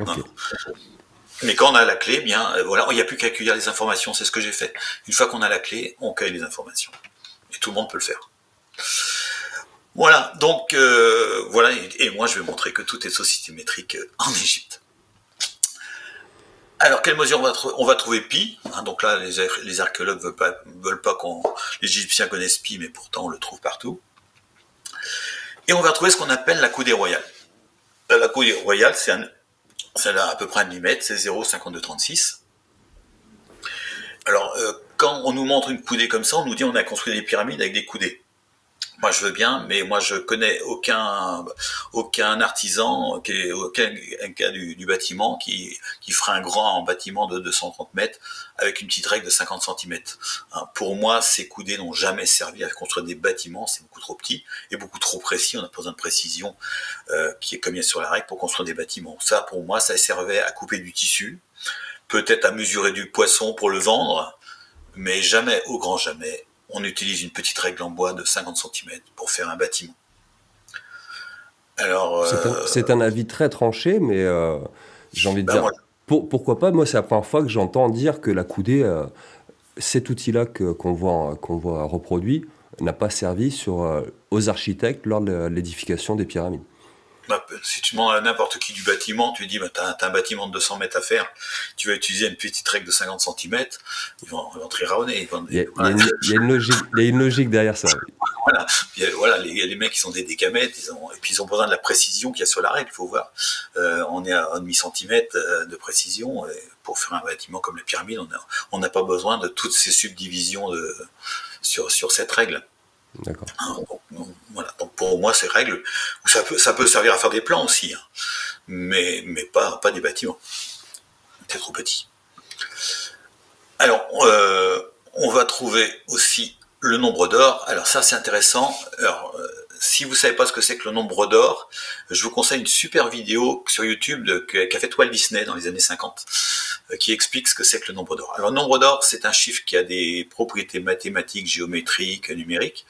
okay. Non. Mais quand on a la clé, bien, voilà, il n'y a plus qu'à accueillir les informations. C'est ce que j'ai fait. Une fois qu'on a la clé, on cueille les informations. Et tout le monde peut le faire. Voilà, donc voilà, et moi je vais montrer que tout est sociométrique en Égypte. Alors, quelle mesure on va trouver pi, hein, donc là, les archéologues veulent pas les Égyptiens connaissent pi, mais pourtant on le trouve partout. Et on va trouver ce qu'on appelle la coudée royale. La coudée royale, c'est à peu près 1 mm, c'est 0,5236. Alors, quand on nous montre une coudée comme ça, on nous dit on a construit des pyramides avec des coudées. Moi, je veux bien, mais moi, je connais aucun artisan, aucun gars du bâtiment qui fera un grand bâtiment de 230 mètres avec une petite règle de 50 cm. Hein, pour moi, ces coudées n'ont jamais servi à construire des bâtiments. C'est beaucoup trop petit et beaucoup trop précis. On a besoin de précision qui est comme il y a sur la règle pour construire des bâtiments. Ça, pour moi, ça servait à couper du tissu, peut-être à mesurer du poisson pour le vendre, mais jamais, au grand jamais, on utilise une petite règle en bois de 50 cm pour faire un bâtiment. Alors, c'est un avis très tranché, mais j'ai envie de dire, pourquoi pas? Moi, c'est la première fois que j'entends dire que la coudée, cet outil-là qu'on voit reproduit, n'a pas servi aux architectes lors de l'édification des pyramides. Bah, si tu demandes à n'importe qui du bâtiment, tu lui dis, bah, t'as un bâtiment de 200 mètres à faire, tu vas utiliser une petite règle de 50 centimètres, ils vont te rire au nez. Voilà. Il y a une logique, il y a une logique derrière ça. Oui. Voilà, voilà les mecs qui sont des décamètres, et puis ils ont besoin de la précision qu'il y a sur la règle, il faut voir. On est à 1,5 centimètre de précision, et pour faire un bâtiment comme les pyramides, on n'a pas besoin de toutes ces subdivisions sur cette règle. D'accord. Donc, voilà. Donc pour moi, ces règles, ça peut servir à faire des plans aussi, hein, mais pas des bâtiments. C'est trop petit. Alors, on va trouver aussi le nombre d'or. Alors ça, c'est intéressant. Alors, si vous savez pas ce que c'est que le nombre d'or, je vous conseille une super vidéo sur YouTube qu'a fait Walt Disney dans les années 50, qui explique ce que c'est que le nombre d'or. Alors, le nombre d'or, c'est un chiffre qui a des propriétés mathématiques, géométriques, numériques,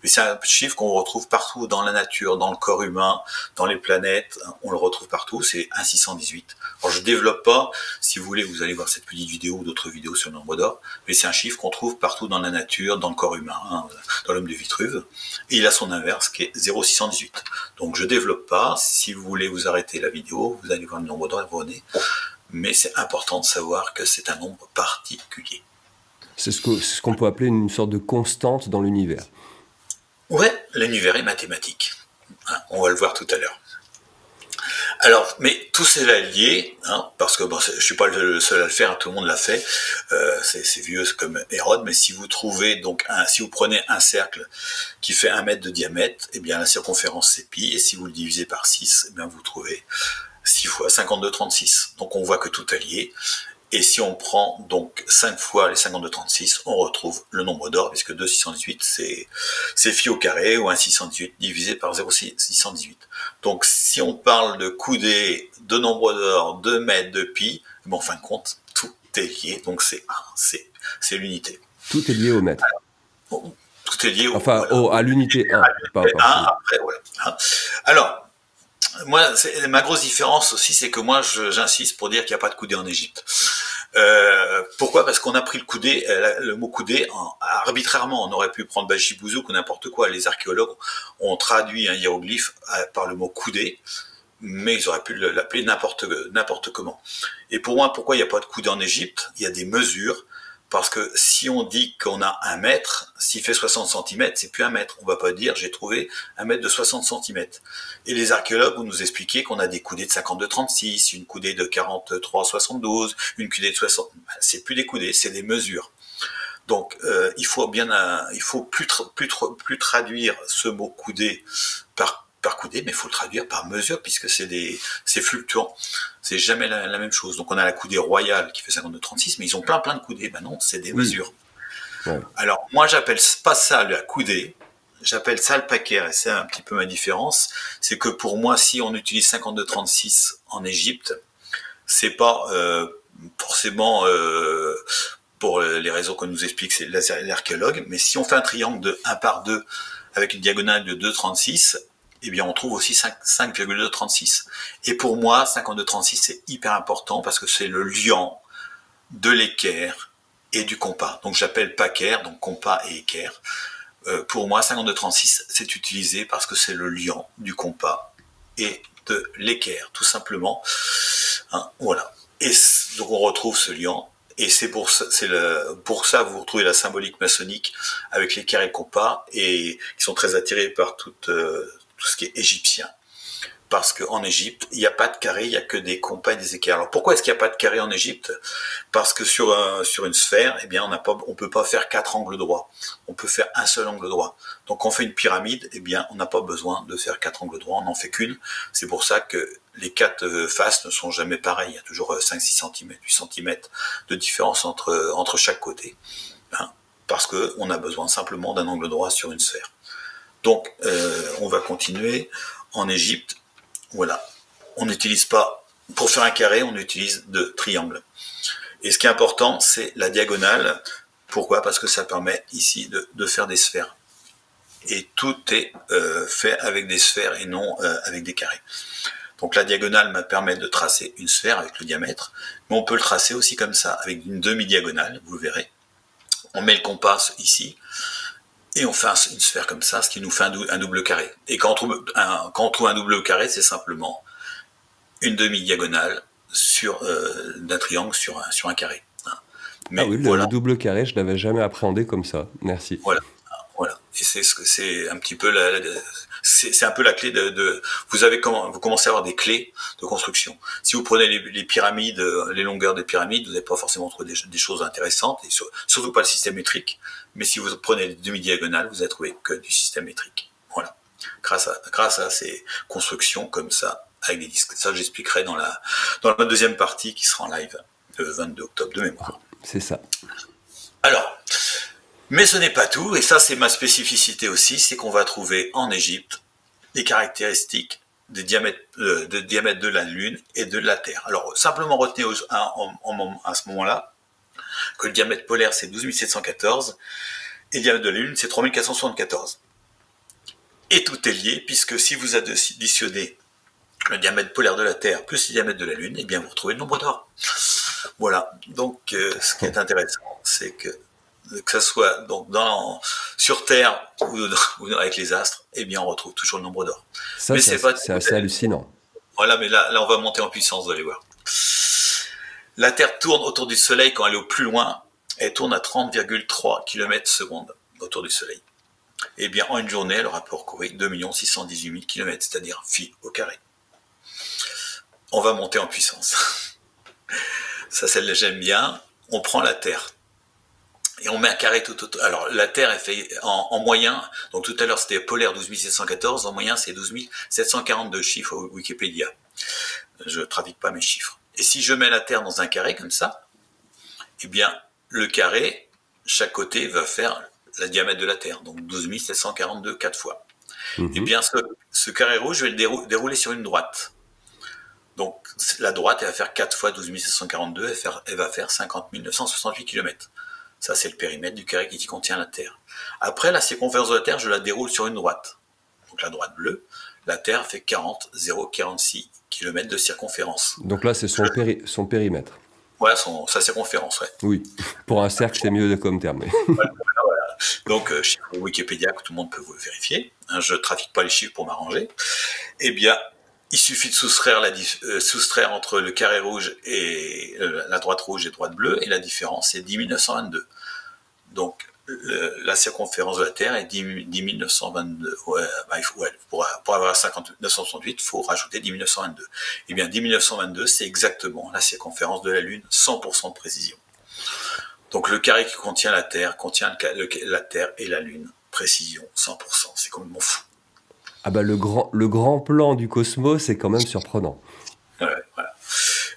mais c'est un chiffre qu'on retrouve partout dans la nature, dans le corps humain, dans les planètes, on le retrouve partout, c'est 1,618. Alors, je développe pas, si vous voulez, vous allez voir cette petite vidéo ou d'autres vidéos sur le nombre d'or, mais c'est un chiffre qu'on trouve partout dans la nature, dans le corps humain, hein, dans l'homme de Vitruve, et il a son inverse qui est 0,618. Donc, je développe pas, si vous voulez vous arrêter la vidéo, vous allez voir le nombre d'or et vous revenez. Mais c'est important de savoir que c'est un nombre particulier. C'est ce qu'on peut appeler une sorte de constante dans l'univers. Ouais, l'univers est mathématique. Hein, on va le voir tout à l'heure. Alors, mais tout cela est lié, hein, parce que bon, je suis pas le seul à le faire, tout le monde l'a fait. C'est vieux comme Hérode, mais si vous trouvez donc si vous prenez un cercle qui fait 1 mètre de diamètre, eh bien la circonférence c'est pi, et si vous le divisez par 6, eh bien vous trouvez 6 fois 52,36. Donc on voit que tout est lié. Et si on prend donc 5 fois les 52,36, on retrouve le nombre d'or, puisque 2,618, c'est phi au carré, ou 1,618 divisé par 0,618. Donc si on parle de coudées, de nombre d'or, de mètres, de pi, bon, en fin de compte, tout est lié, donc c'est l'unité. Tout est lié au mètre. Bon, tout est lié enfin, à l'unité 1. Après, voilà. Alors, moi, ma grosse différence aussi, c'est que moi, j'insiste pour dire qu'il n'y a pas de coudée en Égypte. Pourquoi? Parce qu'on a pris le mot coudée arbitrairement. On aurait pu prendre Bachibouzouk ou n'importe quoi. Les archéologues ont traduit un hiéroglyphe par le mot coudée, mais ils auraient pu l'appeler n'importe comment. Et pour moi, pourquoi il n'y a pas de coudée en Égypte? Il y a des mesures. Parce que si on dit qu'on a 1 mètre, s'il fait 60 cm, c'est plus 1 mètre. On va pas dire j'ai trouvé 1 mètre de 60 cm. Et les archéologues vont nous expliquer qu'on a des coudées de 52,36, une coudée de 43,72, une coudée de 60. C'est plus des coudées, c'est des mesures. Donc il faut plus traduire ce mot coudée par coudée, mais il faut le traduire par mesure, puisque c'est fluctuant. C'est jamais la même chose. Donc on a la coudée royale qui fait 52,36, mais ils ont plein de coudées. Ben non, c'est des mesures. Ouais. Alors moi, j'appelle pas ça la coudée, j'appelle ça le paquet, et c'est un petit peu ma différence. C'est que pour moi, si on utilise 52,36 en Égypte, c'est pas forcément pour les raisons qu'on nous explique, c'est l'archéologue, mais si on fait un triangle de 1 par 2 avec une diagonale de 2,36, eh bien on trouve aussi 5,236. Et pour moi, 52,36 c'est hyper important parce que c'est le liant de l'équerre et du compas. Donc j'appelle paquer, donc compas et équerre. Pour moi, 52,36 c'est utilisé parce que c'est le liant du compas et de l'équerre, tout simplement. Hein, voilà. Et donc on retrouve ce liant. Et c'est pour ça vous retrouvez la symbolique maçonnique avec l'équerre et le compas, et qui sont très attirés par tout ce qui est égyptien. Parce qu'en Égypte, il n'y a pas de carré, il n'y a que des compas et des équerres. Alors pourquoi est-ce qu'il n'y a pas de carré en Égypte? Parce que sur une sphère, eh bien, on peut pas faire 4 angles droits. On peut faire un seul angle droit. Donc quand on fait une pyramide, eh bien, on n'a pas besoin de faire 4 angles droits, on n'en fait qu'une. C'est pour ça que les 4 faces ne sont jamais pareilles. Il y a toujours 5-6 cm, 8 cm de différence entre chaque côté. Hein, parce qu'on a besoin simplement d'un angle droit sur une sphère. Donc, on va continuer. En Égypte, voilà, on n'utilise pas, pour faire un carré, on utilise de triangles. Et ce qui est important, c'est la diagonale. Pourquoi? Parce que ça permet ici de faire des sphères. Et tout est fait avec des sphères et non avec des carrés. Donc la diagonale me permet de tracer une sphère avec le diamètre, mais on peut le tracer aussi comme ça, avec une demi-diagonale, vous le verrez. On met le compas ici, et on fait une sphère comme ça, ce qui nous fait un double carré. Et quand on trouve un double carré, c'est simplement une demi-diagonale d'un triangle sur un carré. Ah Mais oui, le voilà, double carré, je l'avais jamais appréhendé comme ça. Merci. voilà, voilà. Et c'est un petit peu c'est un peu la clé vous commencez à avoir des clés de construction. Si vous prenez les pyramides, les longueurs des pyramides, vous n'allez pas forcément trouver des choses intéressantes, et surtout pas le système métrique. Mais si vous prenez les demi-diagonales, vous allez trouver que du système métrique. Voilà. Grâce à ces constructions comme ça, avec des disques. Ça, j'expliquerai dans la deuxième partie qui sera en live le 22 octobre de mémoire. C'est ça. Alors, mais ce n'est pas tout, et ça c'est ma spécificité aussi, c'est qu'on va trouver en Égypte les caractéristiques des diamètres, de diamètre de la Lune et de la Terre. Alors, simplement retenez à ce moment-là que le diamètre polaire c'est 12 714 et le diamètre de la Lune c'est 3474. Et tout est lié, puisque si vous additionnez le diamètre polaire de la Terre plus le diamètre de la Lune, eh bien vous retrouvez le nombre d'or. Voilà, donc ce qui est intéressant, c'est que ça soit donc sur Terre ou avec les astres, eh bien on retrouve toujours le nombre d'or. Ça, c'est assez hallucinant. Voilà, mais là on va monter en puissance, vous allez voir. La Terre tourne autour du Soleil quand elle est au plus loin, elle tourne à 30,3 km/s autour du Soleil. Eh bien en une journée, elle aura parcouru 2 618 000 km, c'est-à-dire phi au carré. On va monter en puissance. Ça, celle-là, j'aime bien. On prend la Terre et on met un carré tout autour. Alors, la Terre est fait en moyen. Donc, tout à l'heure, c'était polaire 12 714. En moyen, c'est 12 742 chiffres au Wikipédia. Je ne trafique pas mes chiffres. Et si je mets la Terre dans un carré comme ça, eh bien, le carré, chaque côté va faire le diamètre de la Terre. Donc, 12 742 4 fois. Eh bien, ce carré rouge, je vais le dérouler sur une droite. Donc, la droite, elle va faire 4 fois 12 742, elle va faire 50 968 km. Ça, c'est le périmètre du carré qui contient la Terre. Après, la circonférence de la Terre, je la déroule sur une droite. Donc, la droite bleue, la Terre fait 40,046 km de circonférence. Donc là, c'est son périmètre. Voilà, sa circonférence, ouais. Oui, pour un cercle, c'est mieux comme terme. Voilà. Donc, chiffre Wikipédia que tout le monde peut vous vérifier. Je ne trafique pas les chiffres pour m'arranger. Eh bien, il suffit de soustraire entre le carré rouge et la droite rouge et la droite bleue, et la différence c'est 10 922. Donc la circonférence de la Terre est 10 922. Pour avoir 50 968, il faut rajouter 10 922. Et bien 10 922, c'est exactement la circonférence de la Lune, 100% de précision. Donc le carré qui contient la Terre contient la Terre et la Lune, précision 100%. C'est complètement fou. Ah bah le grand plan du cosmos, c'est quand même surprenant. Ouais, voilà.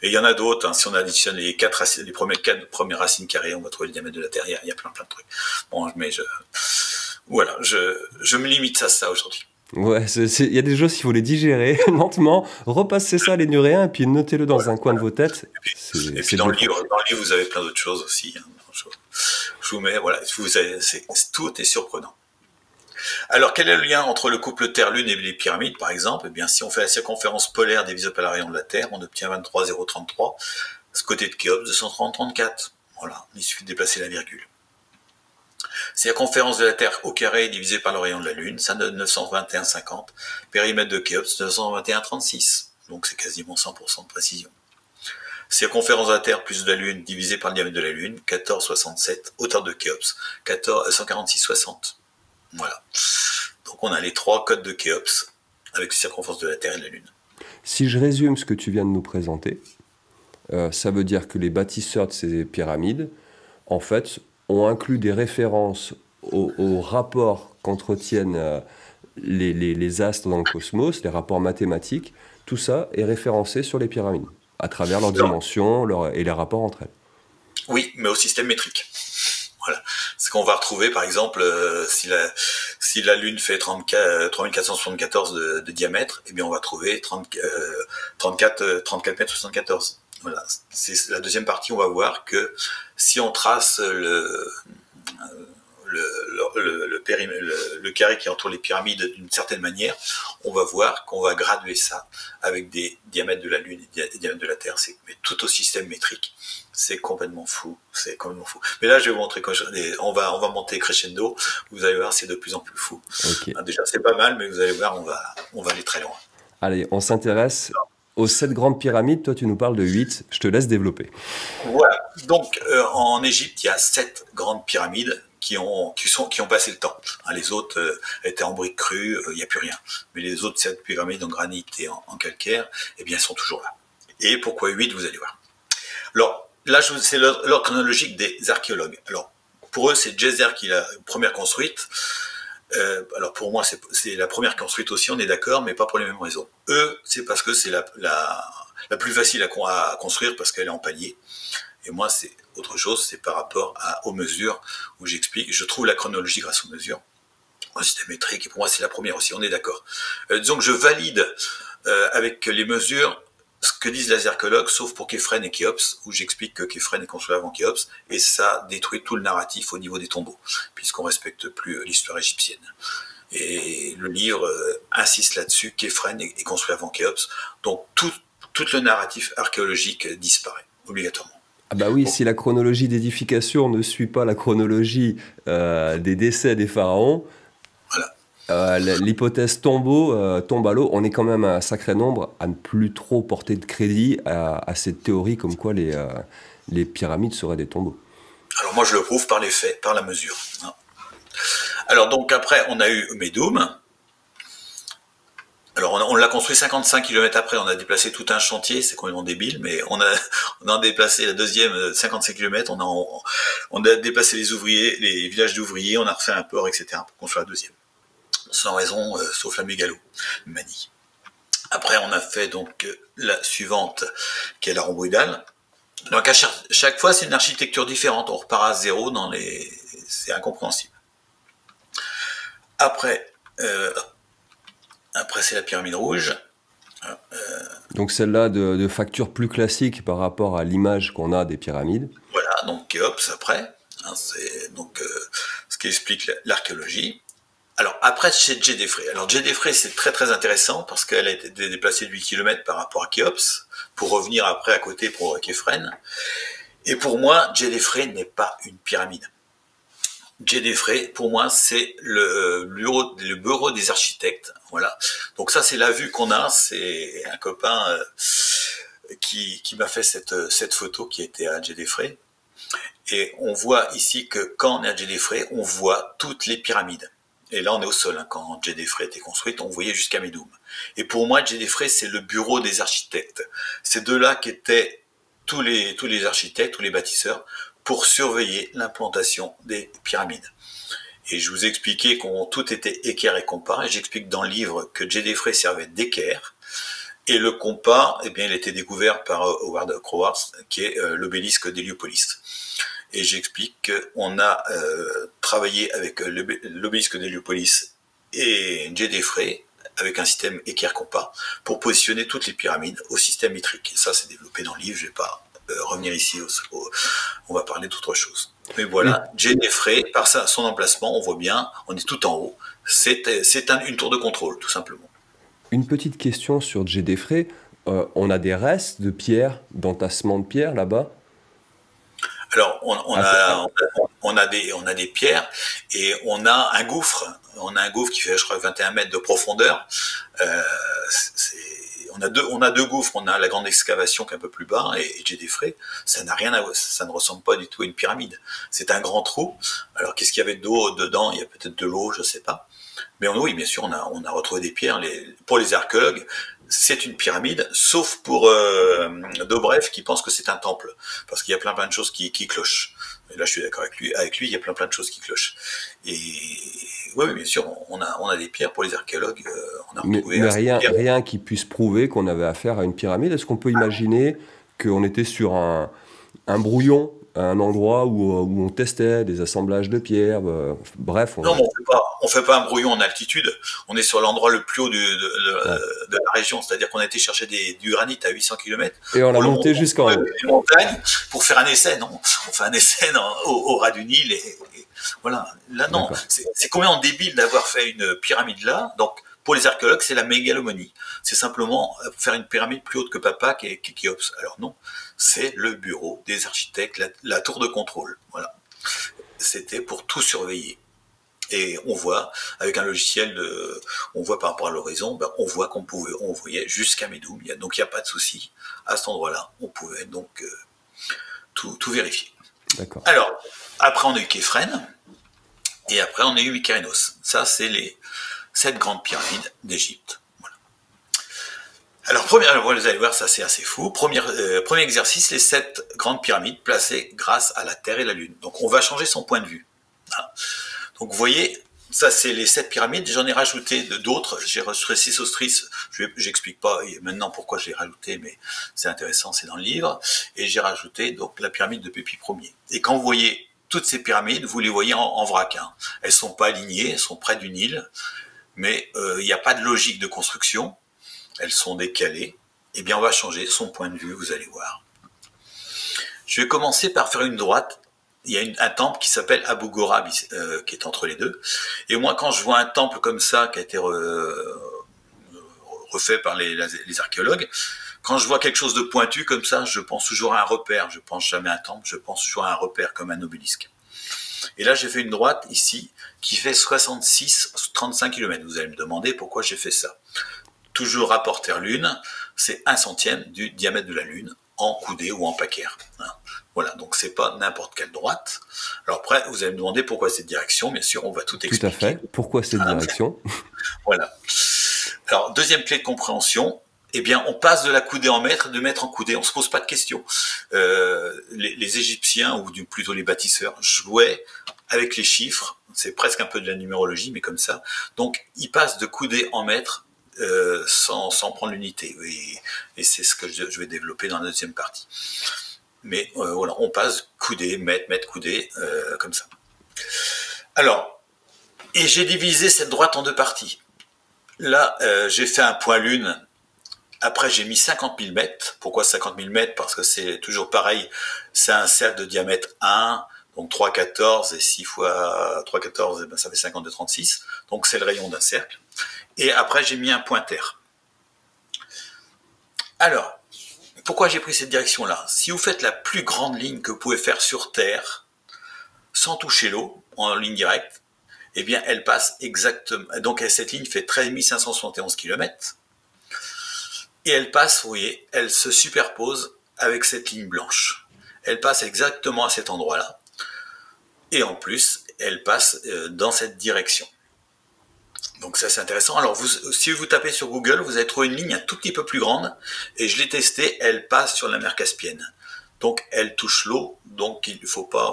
Et il y en a d'autres. Hein. Si on additionne les premières racines carrées, on va trouver le diamètre de la Terre. Il y a plein de trucs. Bon, mais je me limite à ça aujourd'hui. Ouais, il y a des choses qu'il faut les digérer lentement, repassez ça les nuréens, et puis notez-le dans un coin de vos têtes. Et puis dans le livre, vous avez plein d'autres choses aussi. Hein. Je vous mets, voilà, tout est surprenant. Alors, quel est le lien entre le couple Terre-Lune et les pyramides, par exemple? Eh bien, si on fait la circonférence polaire divisée par la rayon de la Terre, on obtient 23,033. Ce côté de Khéops, 230,34. Voilà, il suffit de déplacer la virgule. Circonférence de la Terre au carré divisée par le rayon de la Lune, ça donne 921,50. Périmètre de Khéops, 921,36. Donc, c'est quasiment 100% de précision. Circonférence de la Terre plus de la Lune divisée par le diamètre de la Lune, 14,67. Hauteur de Khéops, 146,60. Voilà. Donc on a les 3 codes de Khéops avec les circonférences de la Terre et de la Lune. Si je résume ce que tu viens de nous présenter, ça veut dire que les bâtisseurs de ces pyramides, en fait, ont inclus des références aux rapports qu'entretiennent les astres dans le cosmos, les rapports mathématiques. Tout ça est référencé sur les pyramides, à travers leurs dimensions et les rapports entre elles. Oui, mais au système métrique. Voilà. Ce qu'on va retrouver, par exemple, si la Lune fait 3474 de diamètre, eh bien on va trouver 34 mètres 74. Voilà. C'est la deuxième partie, on va voir que si on trace le carré qui entoure les pyramides d'une certaine manière, on va voir qu'on va graduer ça avec des diamètres de la Lune et des diamètres de la Terre. C'est tout au système métrique. C'est complètement fou. C'est complètement fou. Mais là, je vais vous montrer on va monter crescendo. Vous allez voir, c'est de plus en plus fou. Okay. Déjà, c'est pas mal, mais vous allez voir, on va aller très loin. Allez, on s'intéresse aux 7 grandes pyramides. Toi, tu nous parles de 8. Je te laisse développer. Voilà. Donc, en Égypte, il y a 7 grandes pyramides qui ont passé le temps. Les autres étaient en briques crues, il n'y a plus rien. Mais les autres 7 pyramides en granit et en calcaire, eh bien, sont toujours là. Et pourquoi 8, vous allez voir. Alors, là, c'est l'ordre chronologique des archéologues. Alors, pour eux, c'est Djeser qui l'a première construite. Alors, pour moi, c'est la première construite aussi, on est d'accord, mais pas pour les mêmes raisons. Eux, c'est parce que c'est la plus facile à construire parce qu'elle est en palier. Et moi, c'est autre chose, c'est par rapport aux mesures où j'explique. Je trouve la chronologie grâce aux mesures, au système métrique, et pour moi, c'est la première aussi, on est d'accord. Disons que je valide avec les mesures ce que disent les archéologues, sauf pour Képhren et Khéops, où j'explique que Képhren est construit avant Khéops, et ça détruit tout le narratif au niveau des tombeaux, puisqu'on ne respecte plus l'histoire égyptienne. Et le livre insiste là-dessus, Képhren est construit avant Khéops, donc tout le narratif archéologique disparaît, obligatoirement. Ah bah oui, si la chronologie d'édification ne suit pas la chronologie des décès des pharaons, voilà. L'hypothèse tombe à l'eau, on est quand même un sacré nombre à ne plus trop porter de crédit à cette théorie comme quoi les pyramides seraient des tombeaux. Alors moi je le prouve par les faits, par la mesure. Alors donc après on a eu Médoum. Alors on l'a construit 55 km après, on a déplacé tout un chantier, c'est complètement débile, mais on a déplacé la deuxième 55 km, on a déplacé les ouvriers, les villages d'ouvriers, on a refait un port, etc. pour construire la deuxième. Sans raison, sauf la mégalomanie. Après on a fait donc la suivante, qui est la rhomboïdale. Donc à chaque fois c'est une architecture différente, on repart à zéro c'est incompréhensible. Après c'est la pyramide rouge. Donc celle-là de facture plus classique par rapport à l'image qu'on a des pyramides. Voilà, donc Khéops après, c'est donc ce qui explique l'archéologie. Alors après c'est Djedefre. Alors Djedefre c'est très très intéressant parce qu'elle a été déplacée de 8 km par rapport à Khéops pour revenir après à côté pour Képhren. Et pour moi, Djedefre n'est pas une pyramide. Djedefre, pour moi, c'est le bureau des architectes. Voilà. Donc ça, c'est la vue qu'on a. C'est un copain qui m'a fait cette photo qui était à Djedefre. Et on voit ici que quand on est à Djedefre, on voit toutes les pyramides. Et là, on est au sol. Quand Djedefre était construite, on voyait jusqu'à Médoum. Et pour moi, Djedefre, c'est le bureau des architectes. C'est de là qu'étaient tous les architectes, tous les bâtisseurs, pour surveiller l'implantation des pyramides. Et je vous ai expliqué tout était équerre et compas, et j'explique dans le livre que Djedefre servait d'équerre, et le compas, eh bien, il a été découvert par Howard Crowhurst, qui est l'obélisque d'Héliopolis. Et j'explique qu'on a travaillé avec l'obélisque d'Héliopolis et Djedefre, avec un système équerre-compas, pour positionner toutes les pyramides au système métrique. Et ça, c'est développé dans le livre, je ne vais pas revenir ici, on va parler d'autre chose. Mais voilà, Djedefre, par son emplacement, on voit bien, on est tout en haut, c'est une tour de contrôle, tout simplement. Une petite question sur Djedefre, on a des restes de pierres, d'entassement de pierres là-bas? Alors, on a des pierres et on a un gouffre. On a un gouffre qui fait, je crois, 21 mètres de profondeur. On a deux gouffres. On a la grande excavation qui est un peu plus bas et Djedefre. Ça ne ressemble pas du tout à une pyramide. C'est un grand trou. Alors, qu'est-ce qu'il y avait d'eau dedans? Il y a peut-être de l'eau, je sais pas. Mais oui, bien sûr, on a retrouvé des pierres. Pour les archéologues, c'est une pyramide, sauf pour Dobrev qui pense que c'est un temple, parce qu'il y a plein de choses qui clochent. Et là, je suis d'accord avec lui, il y a plein de choses qui clochent. Et oui, bien sûr, on a des pierres pour les archéologues. On a retrouvé mais rien qui puisse prouver qu'on avait affaire à une pyramide. Est-ce qu'on peut imaginer qu'on était sur un brouillon, à un endroit où on testait des assemblages de pierres, bref. Non, mais on fait pas un brouillon en altitude. On est sur l'endroit le plus haut de la région, c'est-à-dire qu'on a été chercher du granit à 800 km. Et on l'a monté jusqu'en haut. Les montagnes pour faire un essai, non? On fait un essai au ras du Nil et Voilà. Là, non. D'accord. C'est complètement débile d'avoir fait une pyramide là. Donc, pour les archéologues, c'est la mégalomanie. C'est simplement faire une pyramide plus haute que Papa qui est Khéops. Alors non, c'est le bureau des architectes, la tour de contrôle. Voilà. C'était pour tout surveiller. Et on voit, avec un logiciel, on voit par rapport à l'horizon, ben, on voit on voyait jusqu'à Médoum. Donc il n'y a pas de souci. À cet endroit-là, on pouvait donc tout vérifier. D'accord. Alors, après on a eu Képhren, et après on a eu Mykérinos. Ça, c'est les 7 grandes pyramides d'Égypte. Voilà. Alors, vous allez voir, ça c'est assez fou. Premier exercice, les 7 grandes pyramides placées grâce à la Terre et la Lune. Donc on va changer son point de vue. Voilà. Donc vous voyez, ça c'est les 7 pyramides, j'en ai rajouté d'autres, j'ai rajouté Sésostris, j'explique pas maintenant pourquoi j'ai rajouté, mais c'est intéressant, c'est dans le livre, et j'ai rajouté donc la pyramide de Pépi Ier. Et quand vous voyez toutes ces pyramides, vous les voyez en vrac, hein. Elles sont pas alignées, elles sont près du Nil, mais il n'y a pas de logique de construction, elles sont décalées, et bien on va changer son point de vue, vous allez voir. Je vais commencer par faire une droite. Il y a un temple qui s'appelle Abu Ghorab, qui est entre les deux. Et moi, quand je vois un temple comme ça, qui a été refait par les archéologues, quand je vois quelque chose de pointu comme ça, je pense toujours à un repère. Je pense jamais à un temple, je pense toujours à un repère comme un obélisque. Et là, j'ai fait une droite ici qui fait 36-35 km. Vous allez me demander pourquoi j'ai fait ça. Toujours rapport Terre-Lune, c'est 1/100 du diamètre de la Lune en coudée ou en paquère. Voilà, donc c'est pas n'importe quelle droite. Alors après, vous allez me demander pourquoi cette direction. Bien sûr, on va tout expliquer. Tout à fait. Pourquoi cette direction? Voilà. Alors, deuxième clé de compréhension, eh bien, on passe de la coudée en mètre, de mètre en coudée. On se pose pas de questions. Les Égyptiens, ou plutôt les bâtisseurs, jouaient avec les chiffres. C'est presque un peu de la numérologie, mais comme ça. Donc, ils passent de coudée en mètre sans prendre l'unité. Et c'est ce que je vais développer dans la deuxième partie. Mais voilà, on passe coudée, mètre, coudée, comme ça. Alors, et j'ai divisé cette droite en 2 parties. Là, j'ai fait un point lune. Après, j'ai mis 50 000 mètres. Pourquoi 50 000 mètres? Parce que c'est toujours pareil. C'est un cercle de diamètre 1, donc 3,14 et 6 fois 3,14, eh ben, ça fait 52,36. Donc c'est le rayon d'un cercle. Et après, j'ai mis un point terre. Alors, pourquoi j'ai pris cette direction-là? Si vous faites la plus grande ligne que vous pouvez faire sur Terre, sans toucher l'eau, en ligne directe, eh bien, elle passe exactement. Donc, cette ligne fait 13 571 km. Et elle passe, vous voyez, elle se superpose avec cette ligne blanche. Elle passe exactement à cet endroit-là. Et en plus, elle passe dans cette direction. Donc ça c'est intéressant. Alors si vous tapez sur Google, vous allez trouver une ligne un tout petit peu plus grande, et je l'ai testée, elle passe sur la mer Caspienne. Donc elle touche l'eau, donc il ne faut pas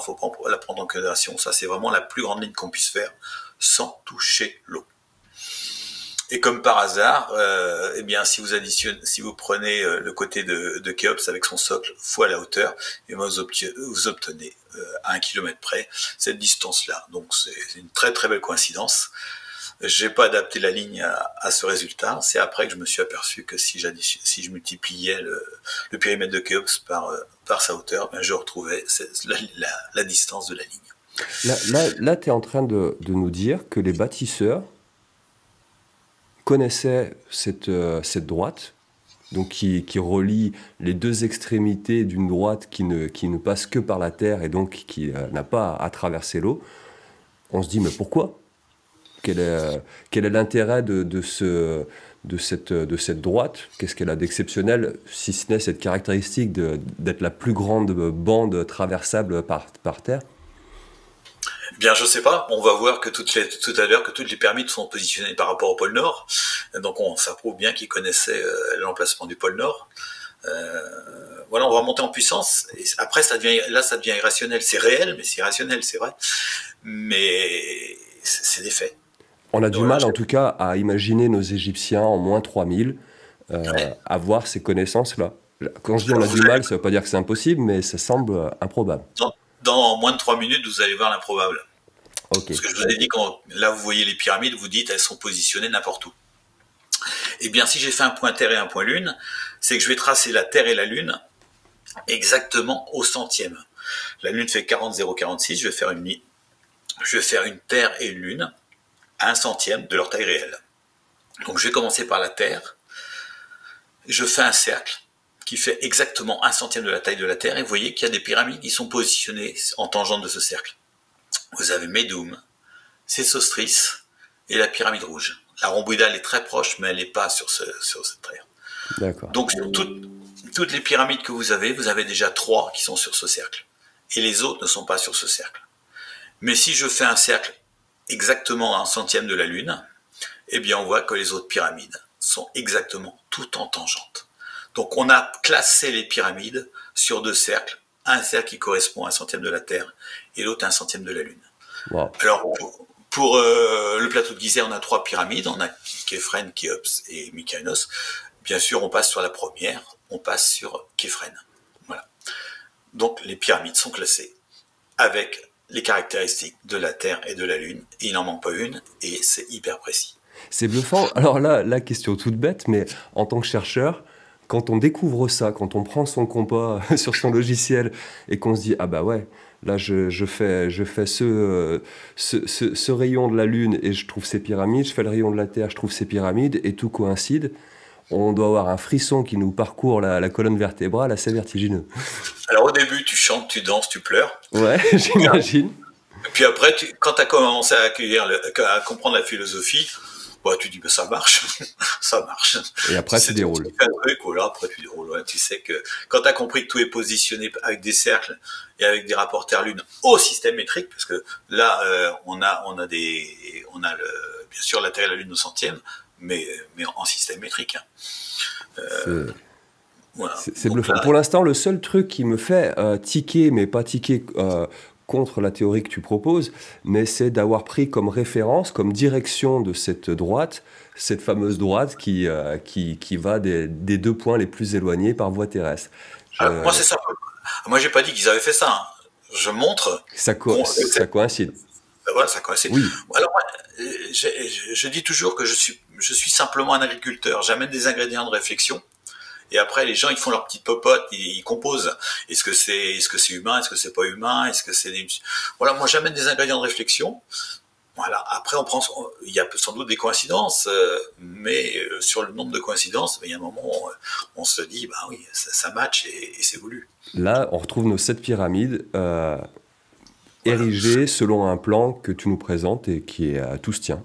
la prendre en considération. Ça c'est vraiment la plus grande ligne qu'on puisse faire sans toucher l'eau. Et comme par hasard, eh bien si vous prenez le côté de Khéops avec son socle fois la hauteur, et vous obtenez à 1 kilomètre près cette distance-là. Donc c'est une très très belle coïncidence. J'ai pas adapté la ligne à ce résultat. C'est après que je me suis aperçu que si je multipliais le périmètre de Khéops par sa hauteur, ben je retrouvais la distance de la ligne. Là tu es en train de nous dire que les bâtisseurs connaissaient cette droite, donc qui relie les deux extrémités d'une droite qui ne passe que par la terre et donc qui n'a pas à traverser l'eau. On se dit, mais pourquoi? Quel est l'intérêt de cette droite? Qu'est-ce qu'elle a d'exceptionnel, si ce n'est cette caractéristique d'être la plus grande bande traversable par terre? Bien, je sais pas. On va voir que tout à l'heure que toutes les pyramides sont positionnées par rapport au pôle Nord. Donc ça prouve bien qu'ils connaissaient l'emplacement du pôle Nord. Voilà, on va monter en puissance. Et après, ça devient irrationnel. C'est réel, mais c'est irrationnel, c'est vrai. Mais c'est des faits. On a du mal, en tout cas, à imaginer nos Égyptiens en moins 3000 avoir ces connaissances-là. Quand je dis on a du mal, ça ne veut pas dire que c'est impossible, mais ça semble improbable. Dans moins de 3 minutes, vous allez voir l'improbable. Okay. Parce que je vous ai dit, là vous voyez les pyramides, vous dites elles sont positionnées n'importe où. Eh bien, si j'ai fait un point Terre et un point Lune, c'est que je vais tracer la Terre et la Lune exactement au centième. La Lune fait 40,046, je vais faire une ligne je vais faire une Terre et une Lune à 1/100 de leur taille réelle. Donc je vais commencer par la Terre, je fais un cercle qui fait exactement 1/100 de la taille de la Terre, et vous voyez qu'il y a des pyramides qui sont positionnées en tangente de ce cercle. Vous avez Médoum, Sésostris et la pyramide rouge. La rhomboïdale est très proche, mais elle n'est pas sur cette terre. D'accord. Donc sur toutes les pyramides que vous avez déjà 3 qui sont sur ce cercle. Et les autres ne sont pas sur ce cercle. Mais si je fais un cercle exactement à 1/100 de la Lune, eh bien on voit que les autres pyramides sont exactement toutes en tangente. Donc on a classé les pyramides sur 2 cercles, un cercle qui correspond à 1/100 de la Terre et l'autre à 1/100 de la Lune. Wow. Alors pour le plateau de Gizeh, on a 3 pyramides, on a Képhren, Khéops et Mykonos. Bien sûr, on passe sur la première, on passe sur Képhren. Voilà. Donc les pyramides sont classées avec les caractéristiques de la Terre et de la Lune. Il n'en manque pas une et c'est hyper précis. C'est bluffant. Alors là, la question toute bête, mais en tant que chercheur, quand on découvre ça, quand on prend son compas sur son logiciel et qu'on se dit, ah bah ouais, là je fais ce rayon de la Lune et je trouve ces pyramides, je fais le rayon de la Terre, je trouve ces pyramides, et tout coïncide, on doit avoir un frisson qui nous parcourt la colonne vertébrale, assez vertigineux. Alors au début, tu chantes, tu danses, tu pleures. Ouais, j'imagine. Et puis après, quand tu as commencé à comprendre la philosophie, bah, tu dis, bah, ça marche, ça marche. Et après, tu déroules. Tu fais un truc, voilà, après tu déroules. Ouais. Tu sais que quand tu as compris que tout est positionné avec des cercles et avec des rapports Terre-Lune au système métrique, parce que là, on a bien sûr la Terre et la Lune au 100e, mais en système métrique. Voilà. C'est bluffant. Là, pour l'instant, le seul truc qui me fait tiquer, mais pas tiquer contre la théorie que tu proposes, mais c'est d'avoir pris comme référence, comme direction de cette droite, cette fameuse droite qui va des 2 points les plus éloignés par voie terrestre. Moi, c'est ça. Moi, j'ai pas dit qu'ils avaient fait ça. Hein. Je montre. Ça coïncide. Voilà, ça coïncide. Oui. Alors, je dis toujours que je suis simplement un agriculteur. J'amène des ingrédients de réflexion. Et après, les gens, ils font leur petite popote, ils composent. Est-ce que c'est humain? Est-ce que c'est pas humain? Est-ce que c'est Voilà, moi, j'amène des ingrédients de réflexion. Voilà. Après, il y a sans doute des coïncidences, mais sur le nombre de coïncidences, il y a un moment où on se dit, bah oui, ça match et c'est voulu. Là, on retrouve nos 7 pyramides érigées selon un plan que tu nous présentes et qui est tous tient.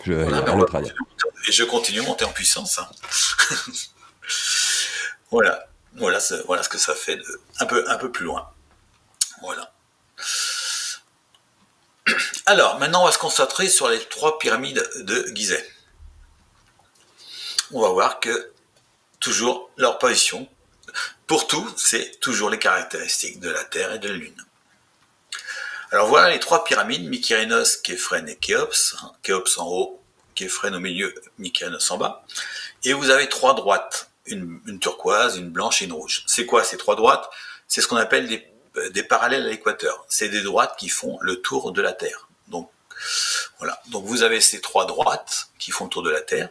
Et je continue à monter en puissance. Hein. Voilà ce que ça fait un peu plus loin. Voilà. Alors, maintenant, on va se concentrer sur les 3 pyramides de Gizeh. On va voir que, toujours, leur position, pour tout, c'est toujours les caractéristiques de la Terre et de la Lune. Alors, voilà les 3 pyramides, Mykérinos, Képhren et Khéops. Khéops en haut, Képhren au milieu, Mykérinos en bas. Et vous avez 3 droites. Une turquoise, une blanche et une rouge. C'est quoi ces 3 droites? C'est ce qu'on appelle des parallèles à l'équateur. C'est des droites qui font le tour de la Terre. Donc, voilà. Donc, vous avez ces 3 droites qui font le tour de la Terre.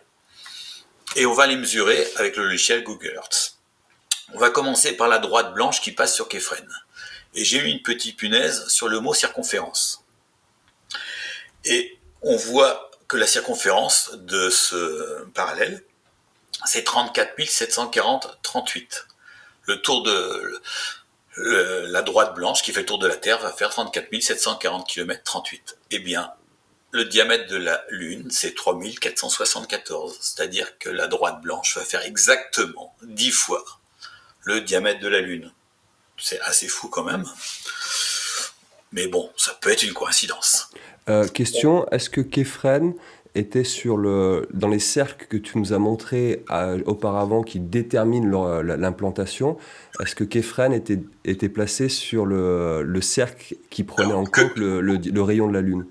Et on va les mesurer avec le logiciel Google Earth. On va commencer par la droite blanche qui passe sur Képhren. Et j'ai mis une petite punaise sur le mot circonférence. Et on voit que la circonférence de ce parallèle, c'est 34 740,38. Le tour de la droite blanche qui fait le tour de la Terre va faire 34 740 km 38. Eh bien, le diamètre de la Lune, c'est 3474. C'est-à-dire que la droite blanche va faire exactement 10 fois le diamètre de la Lune. C'est assez fou quand même. Mais bon, ça peut être une coïncidence. Question, est-ce que Képhren était dans les cercles que tu nous as montrés auparavant qui déterminent l'implantation? Est-ce que Képhren était placé sur le cercle qui prenait en compte le rayon de la Lune?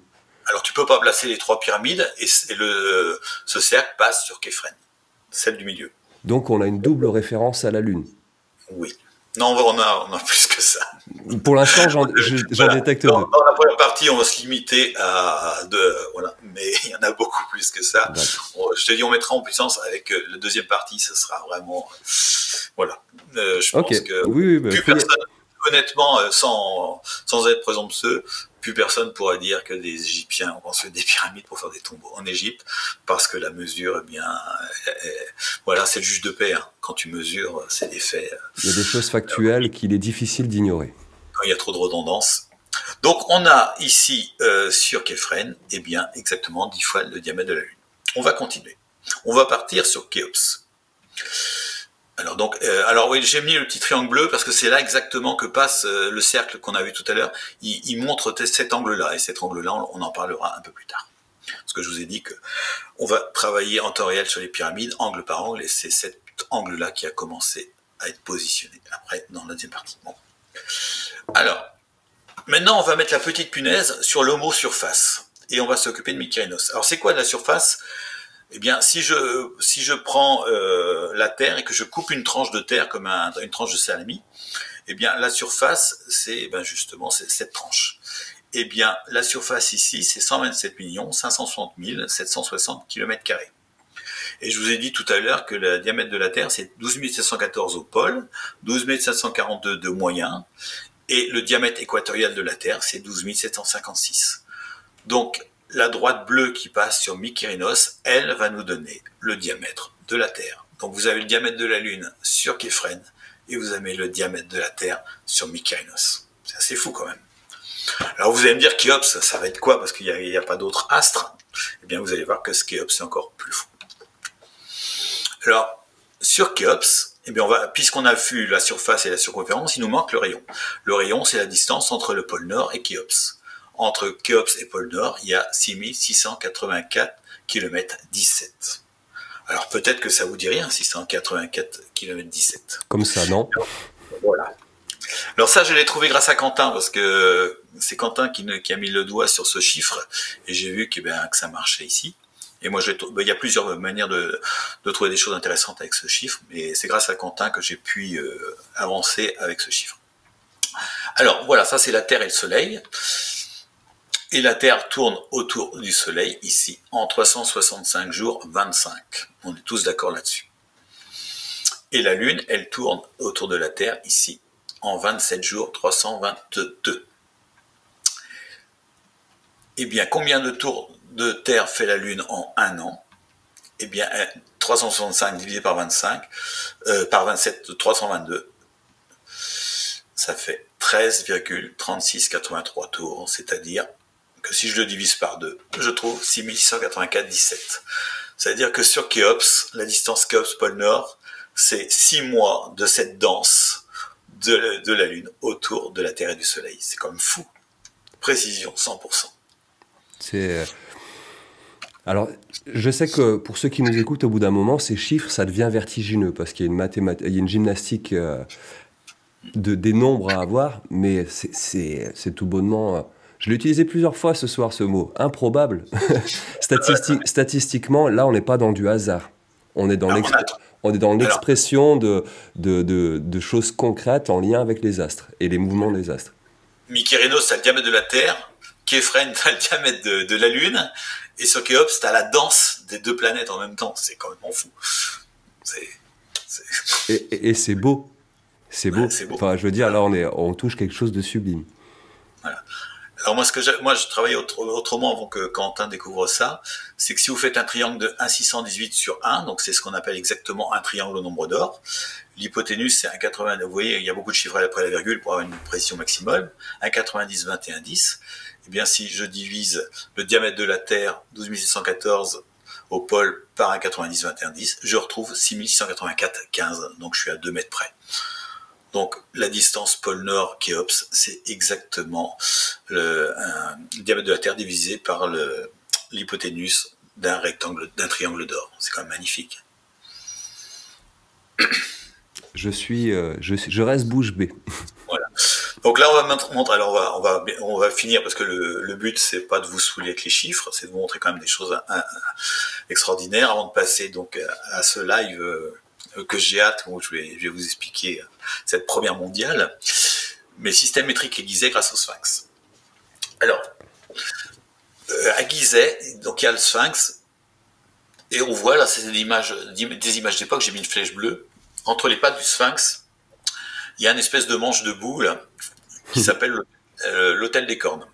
Alors tu peux pas placer les 3 pyramides et ce cercle passe sur Képhren, celle du milieu. Donc on a une double référence à la Lune? Oui. Non, on a plus que ça. Pour l'instant, j'en détecte 2. Dans la première partie, on va se limiter à 2, voilà. Mais il y en a beaucoup plus que ça. Je te dis, on mettra en puissance avec la deuxième partie, ce sera vraiment... Voilà. Je pense que plus personne... honnêtement, sans être présomptueux, plus personne pourra dire que les Égyptiens ont construit des pyramides pour faire des tombeaux en Égypte, parce que la mesure, eh bien, voilà, c'est le juge de paix. Hein. Quand tu mesures, c'est des faits. Il y a des choses factuelles qu'il est difficile d'ignorer. Quand il y a trop de redondance. Donc, on a ici, sur Képhren, eh bien, exactement 10 fois le diamètre de la Lune. On va continuer. On va partir sur Khéops. Alors oui, j'ai mis le petit triangle bleu parce que c'est là exactement que passe le cercle qu'on a vu tout à l'heure. Il montre cet angle-là, et cet angle-là, on en parlera un peu plus tard. Parce que je vous ai dit que on va travailler en temps réel sur les pyramides, angle par angle, et c'est cet angle-là qui a commencé à être positionné après dans la deuxième partie. Bon. Alors, maintenant on va mettre la petite punaise sur l'homo-surface, et on va s'occuper de Mykérinos. Alors c'est quoi la surface ? Eh bien, si je prends la terre et que je coupe une tranche de terre comme une tranche de salami, eh bien, la surface, c'est justement cette tranche. Eh bien, la surface ici, c'est 127 560 760 km². Et je vous ai dit tout à l'heure que le diamètre de la Terre, c'est 12 714 au pôle, 12 742 de moyen, et le diamètre équatorial de la Terre, c'est 12 756. Donc, la droite bleue qui passe sur Mykérinos, elle va nous donner le diamètre de la Terre. Donc vous avez le diamètre de la Lune sur Képhren et vous avez le diamètre de la Terre sur Mykérinos. C'est assez fou quand même. Alors vous allez me dire Khéops, ça va être quoi? Parce qu'il n'y a pas d'autres astres. Eh bien vous allez voir que ce Khéops c'est encore plus fou. Alors sur Khéops, eh bien puisqu'on a vu la surface et la circonférence, il nous manque le rayon. Le rayon c'est la distance entre le pôle Nord et Khéops. Entre Khéops et pôle Nord, il y a 6684 km 17. Alors peut-être que ça vous dit rien, 684 km 17. Comme ça, non? Voilà. Alors ça, je l'ai trouvé grâce à Quentin, parce que c'est Quentin qui a mis le doigt sur ce chiffre, et j'ai vu que ça marchait ici. Et moi, il y a plusieurs manières de trouver des choses intéressantes avec ce chiffre, mais c'est grâce à Quentin que j'ai pu avancer avec ce chiffre. Alors voilà, ça c'est la Terre et le Soleil. Et la Terre tourne autour du Soleil, ici, en 365 jours 25. On est tous d'accord là-dessus. Et la Lune, elle tourne autour de la Terre, ici, en 27 jours 322. Eh bien, combien de tours de Terre fait la Lune en un an? Eh bien, 365 divisé par 25, par 27, 322. Ça fait 13,3683 tours, c'est-à-dire que si je le divise par 2, je trouve 6684,17. C'est-à-dire que sur Khéops, la distance Khéops-pôle Nord, c'est 6 mois de cette danse de la Lune autour de la Terre et du Soleil. C'est quand même fou. Précision 100%. Alors, je sais que pour ceux qui nous écoutent, au bout d'un moment, ces chiffres, ça devient vertigineux parce qu'il y a il y a une gymnastique des nombres à avoir, mais c'est tout bonnement... Je l'ai utilisé plusieurs fois ce soir, ce mot. Improbable. Statistiquement, là, on n'est pas dans du hasard. On est dans l'expression de choses concrètes en lien avec les astres et les mouvements des astres. Mykérinos, t'as le diamètre de la Terre. Képhren, t'as le diamètre de la Lune. Et sur Khéops, t'as la danse des deux planètes en même temps. C'est complètement fou. Et c'est beau. C'est beau. C'est beau. Enfin, je veux dire, là, on touche quelque chose de sublime. Voilà. Alors moi, je travaille autrement avant que Quentin découvre ça. C'est que si vous faites un triangle de 1,618 sur 1, donc c'est ce qu'on appelle exactement un triangle au nombre d'or. L'hypoténuse, c'est 1,80. Vous voyez, il y a beaucoup de chiffres après la virgule pour avoir une précision maximale. 1,90, 21, 10. Eh bien, si je divise le diamètre de la Terre, 12 614 au pôle, par 1,90, 21, 10, je retrouve 6684, 15. Donc je suis à 2 mètres près. Donc la distance pôle Nord Khéops, c'est exactement le diamètre de la Terre divisé par l'hypoténuse d'un triangle d'or. C'est quand même magnifique. Je reste bouche bée. Voilà. Donc là, on va montrer. Alors on va finir parce que le but c'est pas de vous saouler avec les chiffres, c'est de vous montrer quand même des choses extraordinaires avant de passer donc à ce live que j'ai hâte, où je vais vous expliquer cette première mondiale, mais système métrique à Gizeh grâce au Sphinx. Alors, à Gizeh, donc il y a le Sphinx, et on voit là, c'est des images d'époque, j'ai mis une flèche bleue, entre les pattes du Sphinx, il y a une espèce de manche debout là, qui s'appelle l'hôtel des cornes.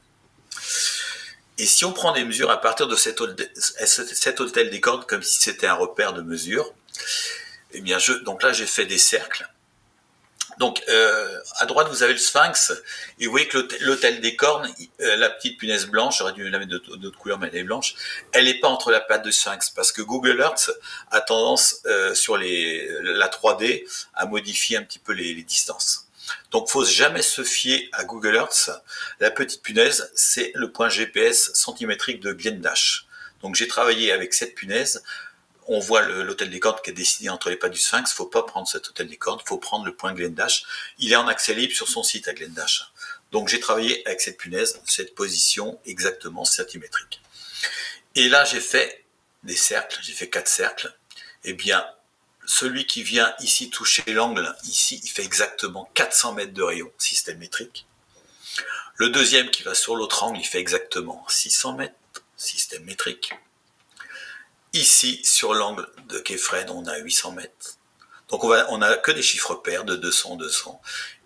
Et si on prend des mesures à partir de cet hôtel des cornes, comme si c'était un repère de mesure, eh bien, donc là, j'ai fait des cercles. Donc, à droite, vous avez le sphinx, et vous voyez que l'hôtel des cornes, la petite punaise blanche, j'aurais dû la mettre d'autres couleurs, mais elle est blanche, elle n'est pas entre la patte de sphinx, parce que Google Earth a tendance, sur la 3D, à modifier un petit peu les distances. Donc, faut jamais se fier à Google Earth. La petite punaise, c'est le point GPS centimétrique de Glenn Dash. Donc, j'ai travaillé avec cette punaise. On voit l'hôtel des cornes qui est dessiné entre les pas du sphinx. Faut pas prendre cet hôtel des cornes, faut prendre le point Glenn Dash. Il est en accès libre sur son site à Glenn Dash. Donc, j'ai travaillé avec cette punaise, cette position exactement centimétrique. Et là, j'ai fait des cercles. J'ai fait 4 cercles. Eh bien, celui qui vient ici toucher l'angle, ici, il fait exactement 400 mètres de rayon, système métrique. Le deuxième qui va sur l'autre angle, il fait exactement 600 mètres, système métrique. Ici, sur l'angle de Kefren, on a 800 mètres. Donc, on a que des chiffres pairs de 200, 200.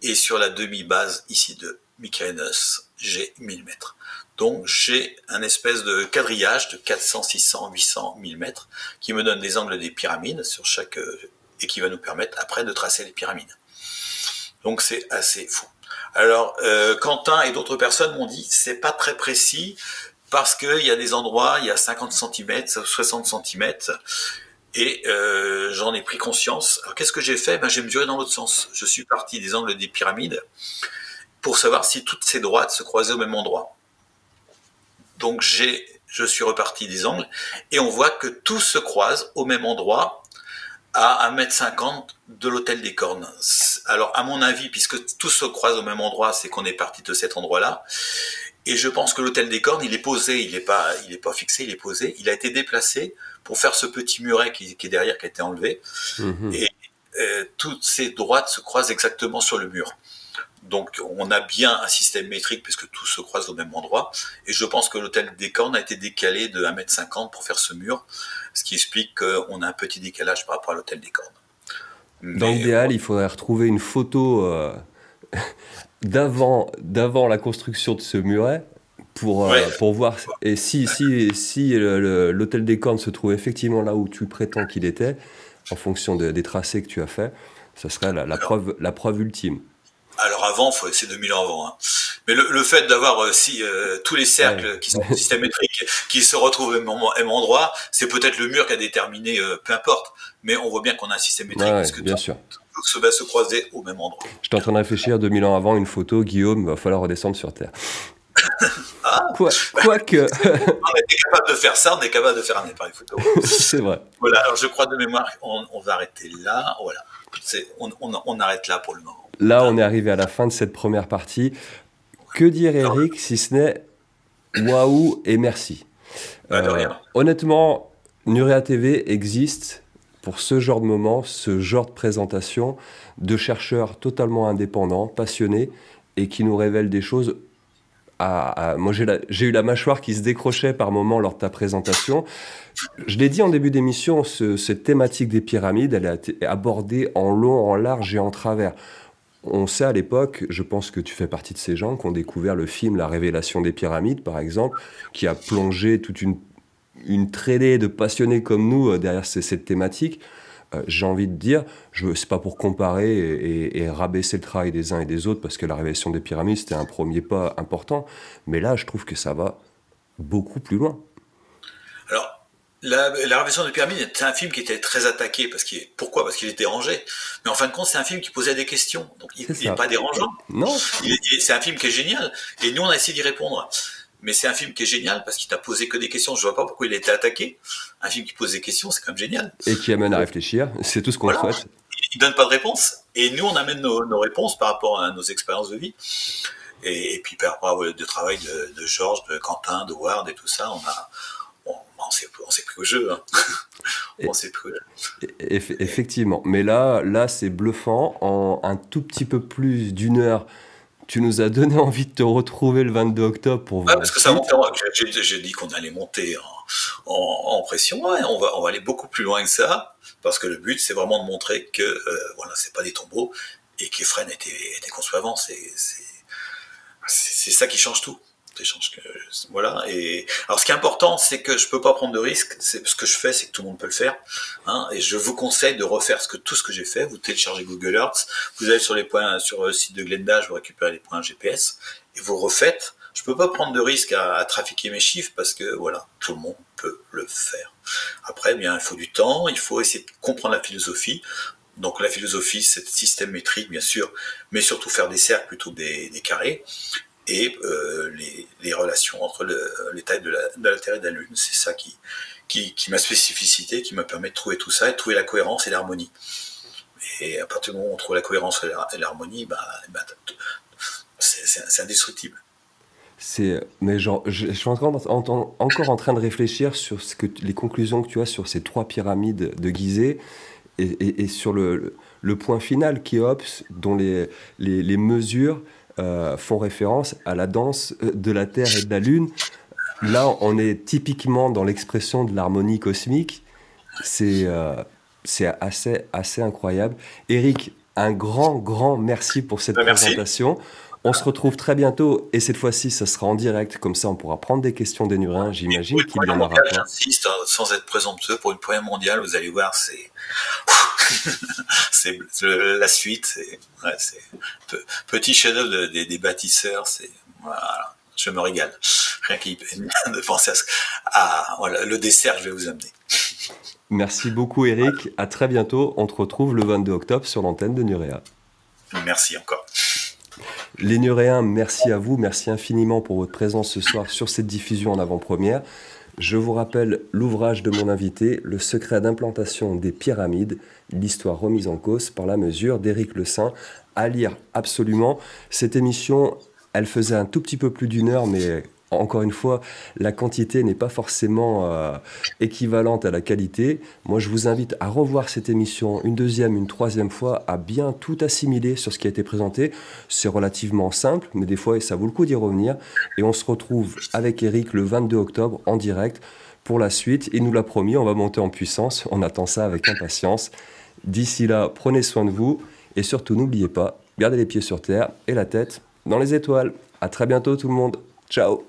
Et sur la demi-base, ici, de Mykirenos, j'ai 1000 mètres. Donc, j'ai un espèce de quadrillage de 400, 600, 800, 1000 mètres qui me donne des angles des pyramides sur chaque, et qui va nous permettre après de tracer les pyramides. Donc, c'est assez fou. Alors, Quentin et d'autres personnes m'ont dit, c'est pas très précis parce qu'il y a des endroits, il y a 50 cm, 60 cm, et j'en ai pris conscience. Alors, qu'est-ce que j'ai fait? J'ai mesuré dans l'autre sens. Je suis parti des angles des pyramides pour savoir si toutes ces droites se croisaient au même endroit. Donc, je suis reparti des angles et on voit que tout se croise au même endroit à 1,50 m de l'hôtel des cornes. Alors, à mon avis, puisque tout se croise au même endroit, c'est qu'on est parti de cet endroit-là. Et je pense que l'hôtel des cornes, il est posé, il est pas fixé, il est posé. Il a été déplacé pour faire ce petit muret qui est derrière, qui a été enlevé. Mmh. Et toutes ces droites se croisent exactement sur le mur. Donc, on a bien un système métrique puisque tout se croise au même endroit. Et je pense que l'hôtel des cornes a été décalé de 1,50 m pour faire ce mur, ce qui explique qu'on a un petit décalage par rapport à l'hôtel des cornes. Dans l'idéal, il faudrait retrouver une photo d'avant la construction de ce muret pour voir. Et si l'hôtel des cornes se trouve effectivement là où tu prétends qu'il était, en fonction des tracés que tu as fait, ce serait la preuve ultime. Alors avant, c'est 2000 ans avant. Hein. Mais le fait d'avoir tous les cercles qui sont systémétriques, qui se retrouvent au même endroit, c'est peut-être le mur qui a déterminé, peu importe. Mais on voit bien qu'on a un système métrique parce que bien sûr. Tout va se croiser au même endroit. J'étais en train de réfléchir, 2000 ans avant, une photo, Guillaume, va falloir redescendre sur Terre. Quoique... On était capable de faire ça, on est capable de faire un appareil photo. C'est vrai. Voilà, alors je crois de mémoire, on va arrêter là. Voilà. On arrête là pour le moment. Là, on est arrivé à la fin de cette première partie. Que dire, Eric, si ce n'est waouh et merci. Honnêtement, Nurea TV existe pour ce genre de moment, ce genre de présentation de chercheurs totalement indépendants, passionnés et qui nous révèlent des choses. Moi, j'ai eu la mâchoire qui se décrochait par moments lors de ta présentation. Je l'ai dit en début d'émission, cette thématique des pyramides, elle a été abordée en long, en large et en travers. On sait à l'époque, je pense que tu fais partie de ces gens qui ont découvert le film La Révélation des pyramides, par exemple, qui a plongé toute une traînée de passionnés comme nous derrière cette thématique. J'ai envie de dire, c'est pas pour comparer et rabaisser le travail des uns et des autres, parce que La Révélation des pyramides, c'était un premier pas important, mais là, je trouve que ça va beaucoup plus loin. Alors, La Révélation des pyramides, c'est un film qui était très attaqué. Pourquoi? Parce qu'il était dérangé. Mais en fin de compte, c'est un film qui posait des questions. Donc, il n'est pas dérangeant. Non. C'est un film qui est génial. Et nous, on a essayé d'y répondre. Mais c'est un film qui est génial parce qu'il t'a posé que des questions. Je vois pas pourquoi il a été attaqué. Un film qui pose des questions, c'est quand même génial. Et qui amène à réfléchir. C'est tout ce qu'on souhaite. Il donne pas de réponse. Et nous, on amène nos réponses par rapport à nos expériences de vie. Et puis par rapport au travail de Georges, de Quentin, de Ward et tout ça, on s'est pris au jeu. Hein. On s'est pris au jeu. Effectivement. Mais là, c'est bluffant. En un tout petit peu plus d'une heure, tu nous as donné envie de te retrouver le 22 octobre pour voir. Parce que ça monte. J'ai dit qu'on allait monter en pression. Ouais, on va aller beaucoup plus loin que ça. Parce que le but, c'est vraiment de montrer que voilà, c'est pas des tombeaux. et qu'Efren était conçu avant. C'est ça qui change tout. Voilà. Et alors, ce qui est important, c'est que je peux pas prendre de risques. C'est ce que je fais, c'est que tout le monde peut le faire. Hein, et je vous conseille de refaire tout ce que j'ai fait. Vous téléchargez Google Earth, vous allez sur le site de Glendage, vous récupérez les points GPS et vous refaites. Je peux pas prendre de risque à trafiquer mes chiffres parce que voilà, tout le monde peut le faire. Après, bien, il faut du temps, il faut essayer de comprendre la philosophie. Donc la philosophie, c'est le système métrique, bien sûr, mais surtout faire des cercles plutôt que des carrés. Et les relations entre les tailles de la Terre et de la Lune. C'est ça qui ma spécificité, qui me permet de trouver tout ça et de trouver la cohérence et l'harmonie. Et à partir du moment où on trouve la cohérence et l'harmonie, c'est indestructible. Mais genre, je suis encore en train de réfléchir sur les conclusions que tu as sur ces 3 pyramides de Gizeh et sur le point final, Khéops, dont les mesures font référence à la danse de la Terre et de la Lune. Là, on est typiquement dans l'expression de l'harmonie cosmique. C'est assez incroyable. Eric, un grand merci pour cette présentation. On se retrouve très bientôt et cette fois-ci, ça sera en direct. Comme ça, on pourra prendre des questions des Nuréens. J'imagine qu'il y en aura plein. J'insiste, sans être présomptueux, pour une première mondiale, vous allez voir, c'est la suite. C'est petit chef-d'œuvre des bâtisseurs. Voilà, je me régale. Rien de penser voilà, le dessert, je vais vous amener. Merci beaucoup, Eric. À très bientôt. On te retrouve le 22 octobre sur l'antenne de Nurea. Merci encore. Les Nuréens, merci à vous. Merci infiniment pour votre présence ce soir sur cette diffusion en avant-première. Je vous rappelle l'ouvrage de mon invité, Le secret d'implantation des pyramides, l'histoire remise en cause par la mesure d'Éric Le Saint, à lire absolument. Cette émission, elle faisait un tout petit peu plus d'1 heure, mais encore une fois, la quantité n'est pas forcément équivalente à la qualité. Moi, je vous invite à revoir cette émission une 2e, une 3e fois, à bien tout assimiler sur ce qui a été présenté. C'est relativement simple, mais des fois, ça vaut le coup d'y revenir. Et on se retrouve avec Eric le 22 octobre en direct pour la suite. Il nous l'a promis, on va monter en puissance. On attend ça avec impatience. D'ici là, prenez soin de vous. Et surtout, n'oubliez pas, gardez les pieds sur terre et la tête dans les étoiles. À très bientôt tout le monde. Ciao.